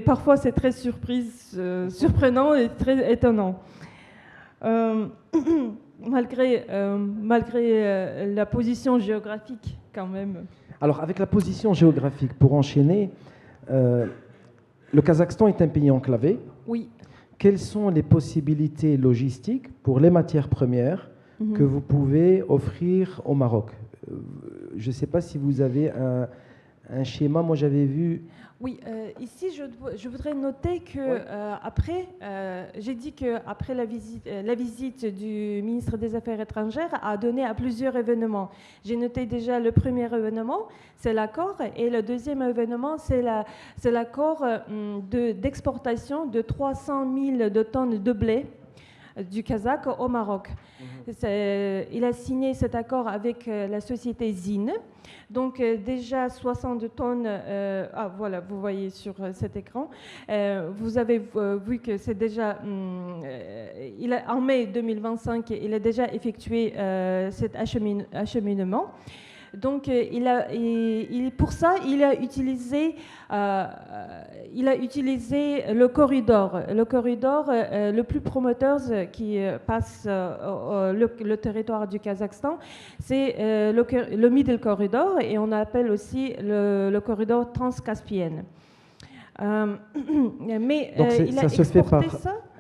Parfois, c'est très surprenant et très étonnant. Malgré la position géographique, quand même. Alors, avec la position géographique, pour enchaîner, le Kazakhstan est un pays enclavé. Oui. Quelles sont les possibilités logistiques pour les matières premières que vous pouvez offrir au Maroc? Je ne sais pas si vous avez un schéma. Moi, j'avais vu... Oui, ici, je voudrais noter que après, j'ai dit qu'après la visite du ministre des Affaires étrangères a donné à plusieurs événements. J'ai noté déjà le premier événement, c'est l'accord, et le deuxième événement, c'est l'accord d'exportation de 300 000 de tonnes de blé du Kazakh au Maroc. Il a signé cet accord avec la société Zine. Donc déjà 60 tonnes, voilà, vous voyez sur cet écran, vous avez vu que c'est déjà, en mai 2025, il a déjà effectué cet acheminement. Donc, pour ça, il a utilisé le corridor le plus prometteur qui passe le territoire du Kazakhstan. C'est le Middle Corridor, et on appelle aussi le corridor transcaspien. Mais donc il a ça se fait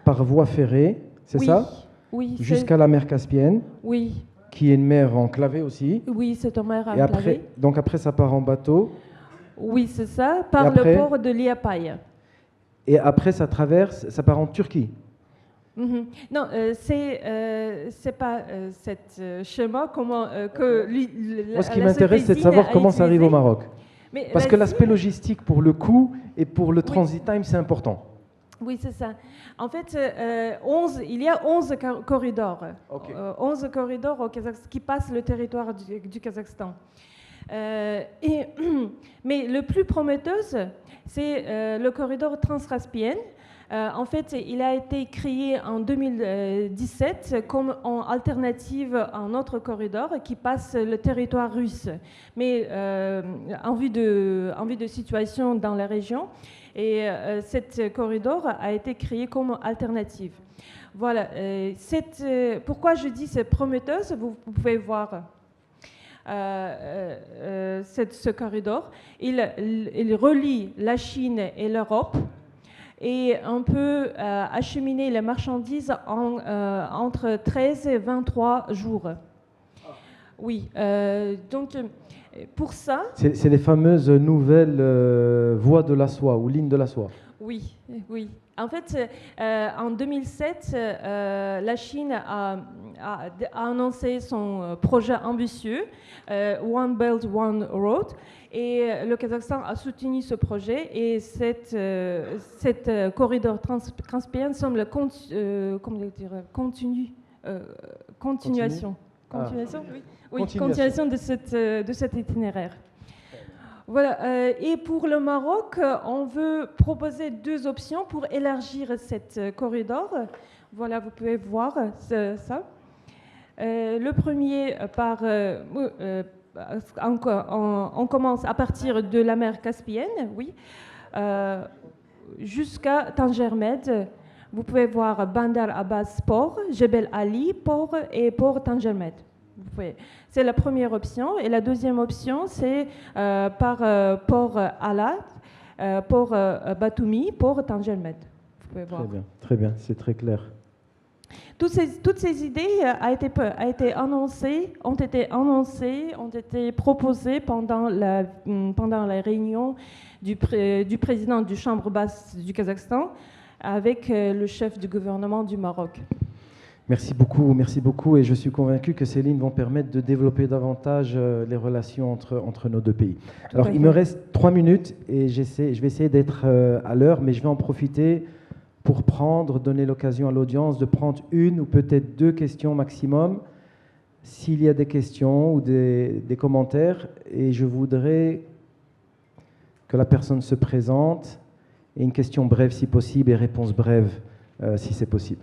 par voie ferrée, c'est ça? Oui. Jusqu'à la mer Caspienne. Oui. Qui est une mer enclavée aussi. Oui, c'est une mer enclavée. Donc après, ça part en bateau. Oui, c'est ça, par le port de Liepāja. Et après, ça traverse, ça part en Turquie. Non, c'est pas cette schéma comment que moi, ce qui m'intéresse, c'est de savoir comment ça arrive au Maroc. Mais parce que l'aspect logistique pour le coût et pour le transit time, c'est important. Oui, c'est ça. En fait, il y a 11 corridors. Okay. 11 corridors au Kazakhstan qui passent le territoire du Kazakhstan. Mais le plus prometteur, c'est le corridor transcaspien. En fait, il a été créé en 2017 comme en alternative à un autre corridor qui passe le territoire russe, mais en vue de situation dans la région. Et cet corridor a été créé comme alternative. Voilà. Pourquoi je dis c'est prometteuse, vous pouvez voir ce corridor. Il relie la Chine et l'Europe. Et on peut acheminer les marchandises entre 13 et 23 jours. Oui, donc pour ça... C'est les fameuses nouvelles voies de la soie ou lignes de la soie. Oui. En fait, en 2007, la Chine a annoncé son projet ambitieux, One Belt, One Road, et le Kazakhstan a soutenu ce projet, et cette corridor transcaspien semble continuation. Continuation de cet itinéraire. Voilà. Et pour le Maroc, on veut proposer 2 options pour élargir cette corridor. Voilà, vous pouvez voir ça. Le premier, on commence à partir de la mer Caspienne, oui, jusqu'à Tangermed. Vous pouvez voir Bandar Abbas Port, Jebel Ali Port et Port Tangermed. C'est la première option. Et la deuxième option, c'est par Port Alat, Port Batumi, Port Tangermed. Vous pouvez voir. Très bien, c'est très clair. Toutes ces idées ont été proposées pendant la réunion du président du Chambre basse du Kazakhstan avec le chef du gouvernement du Maroc. Merci beaucoup, et je suis convaincu que ces lignes vont permettre de développer davantage les relations entre nos 2 pays. Alors, il me reste 3 minutes, et je vais essayer d'être à l'heure, mais je vais en profiter pour donner l'occasion à l'audience de prendre 1 ou peut-être 2 questions maximum, s'il y a des questions ou des commentaires, et je voudrais que la personne se présente, et une question brève si possible, et réponse brève si c'est possible.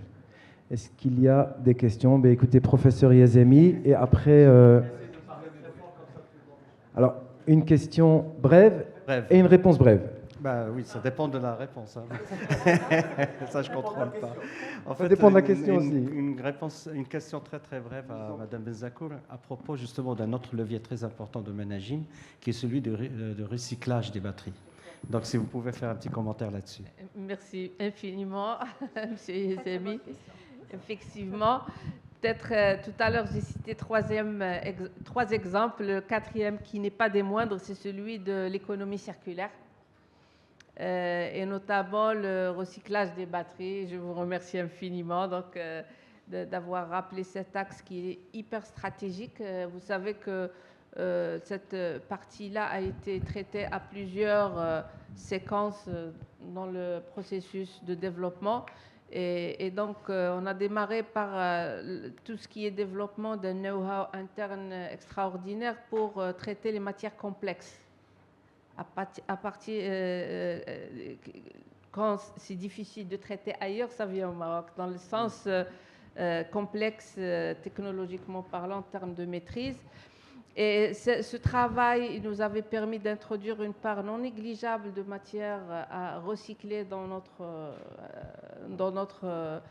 Est-ce qu'il y a des questions? Écoutez, professeur Yazemi, et après... Alors, une question brève et une réponse brève. Oui, ça dépend de la réponse. Hein. Ça, je ne contrôle pas. Ça dépend de la question aussi. Une question très très brève à Mme Benzakour à propos justement d'un autre levier très important de Managing, qui est celui de recyclage des batteries. Donc, si vous pouvez faire un petit commentaire là-dessus. Merci infiniment, M. Yazemi. Effectivement, peut-être tout à l'heure, j'ai cité trois exemples. Le quatrième, qui n'est pas des moindres, c'est celui de l'économie circulaire. Et notamment le recyclage des batteries. Je vous remercie infiniment d'avoir rappelé cet axe qui est hyper stratégique. Vous savez que cette partie-là a été traitée à plusieurs séquences dans le processus de développement. Et donc, on a démarré par tout ce qui est développement d'un know-how interne extraordinaire pour traiter les matières complexes. Quand c'est difficile de traiter ailleurs, ça vient au Maroc, dans le sens complexe, technologiquement parlant, en termes de maîtrise. Et ce travail nous avait permis d'introduire une part non négligeable de matière à recycler dans notre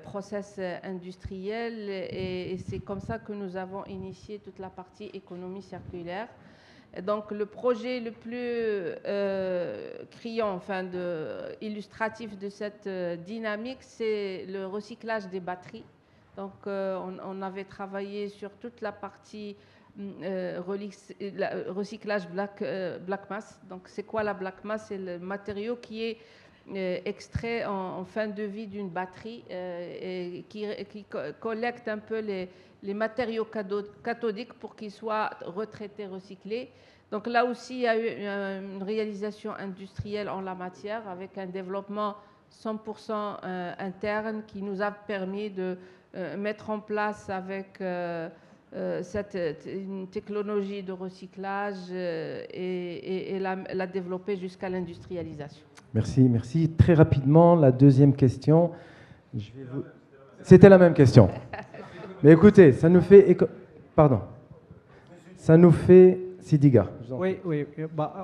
process industriel. Et c'est comme ça que nous avons initié toute la partie économie circulaire. Et donc le projet le plus criant, illustratif de cette dynamique, c'est le recyclage des batteries. Donc on avait travaillé sur toute la partie recyclage black mass. Donc c'est quoi la black mass? C'est le matériau qui est extrait en fin de vie d'une batterie et qui collecte un peu les matériaux cathodiques pour qu'ils soient retraités, recyclés. Donc là aussi, il y a eu une réalisation industrielle en la matière avec un développement 100% interne qui nous a permis de mettre en place avec une technologie de recyclage et la développer jusqu'à l'industrialisation. Merci, merci. Très rapidement, la deuxième question. C'était la même question. Mais écoutez, ça nous fait... Pardon. Ça nous fait... Sidiga. Oui.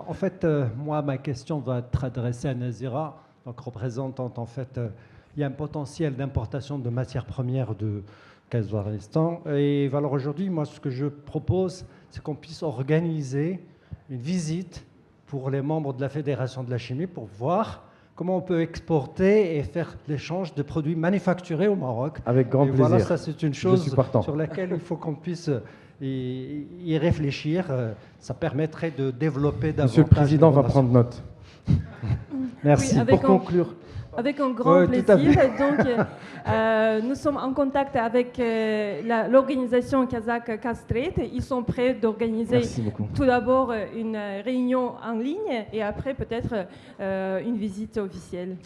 En fait, moi, ma question va être adressée à Nazira, donc représentante. En fait, il y a un potentiel d'importation de matières premières de Kazakhstan. Et alors aujourd'hui, moi, ce que je propose, c'est qu'on puisse organiser une visite pour les membres de la Fédération de la chimie pour voir comment on peut exporter et faire l'échange de produits manufacturés au Maroc. Avec grand plaisir. Voilà, ça c'est une chose sur laquelle il faut qu'on puisse y réfléchir. Ça permettrait de développer davantage. Monsieur le Président va prendre note. Merci. Oui, pour conclure. Avec un grand plaisir. Donc, nous sommes en contact avec l'organisation kazakh Castrate. Ils sont prêts d'organiser tout d'abord une réunion en ligne et après peut-être une visite officielle.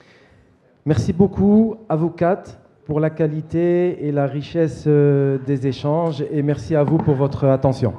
Merci beaucoup à vous quatre pour la qualité et la richesse des échanges et merci à vous pour votre attention.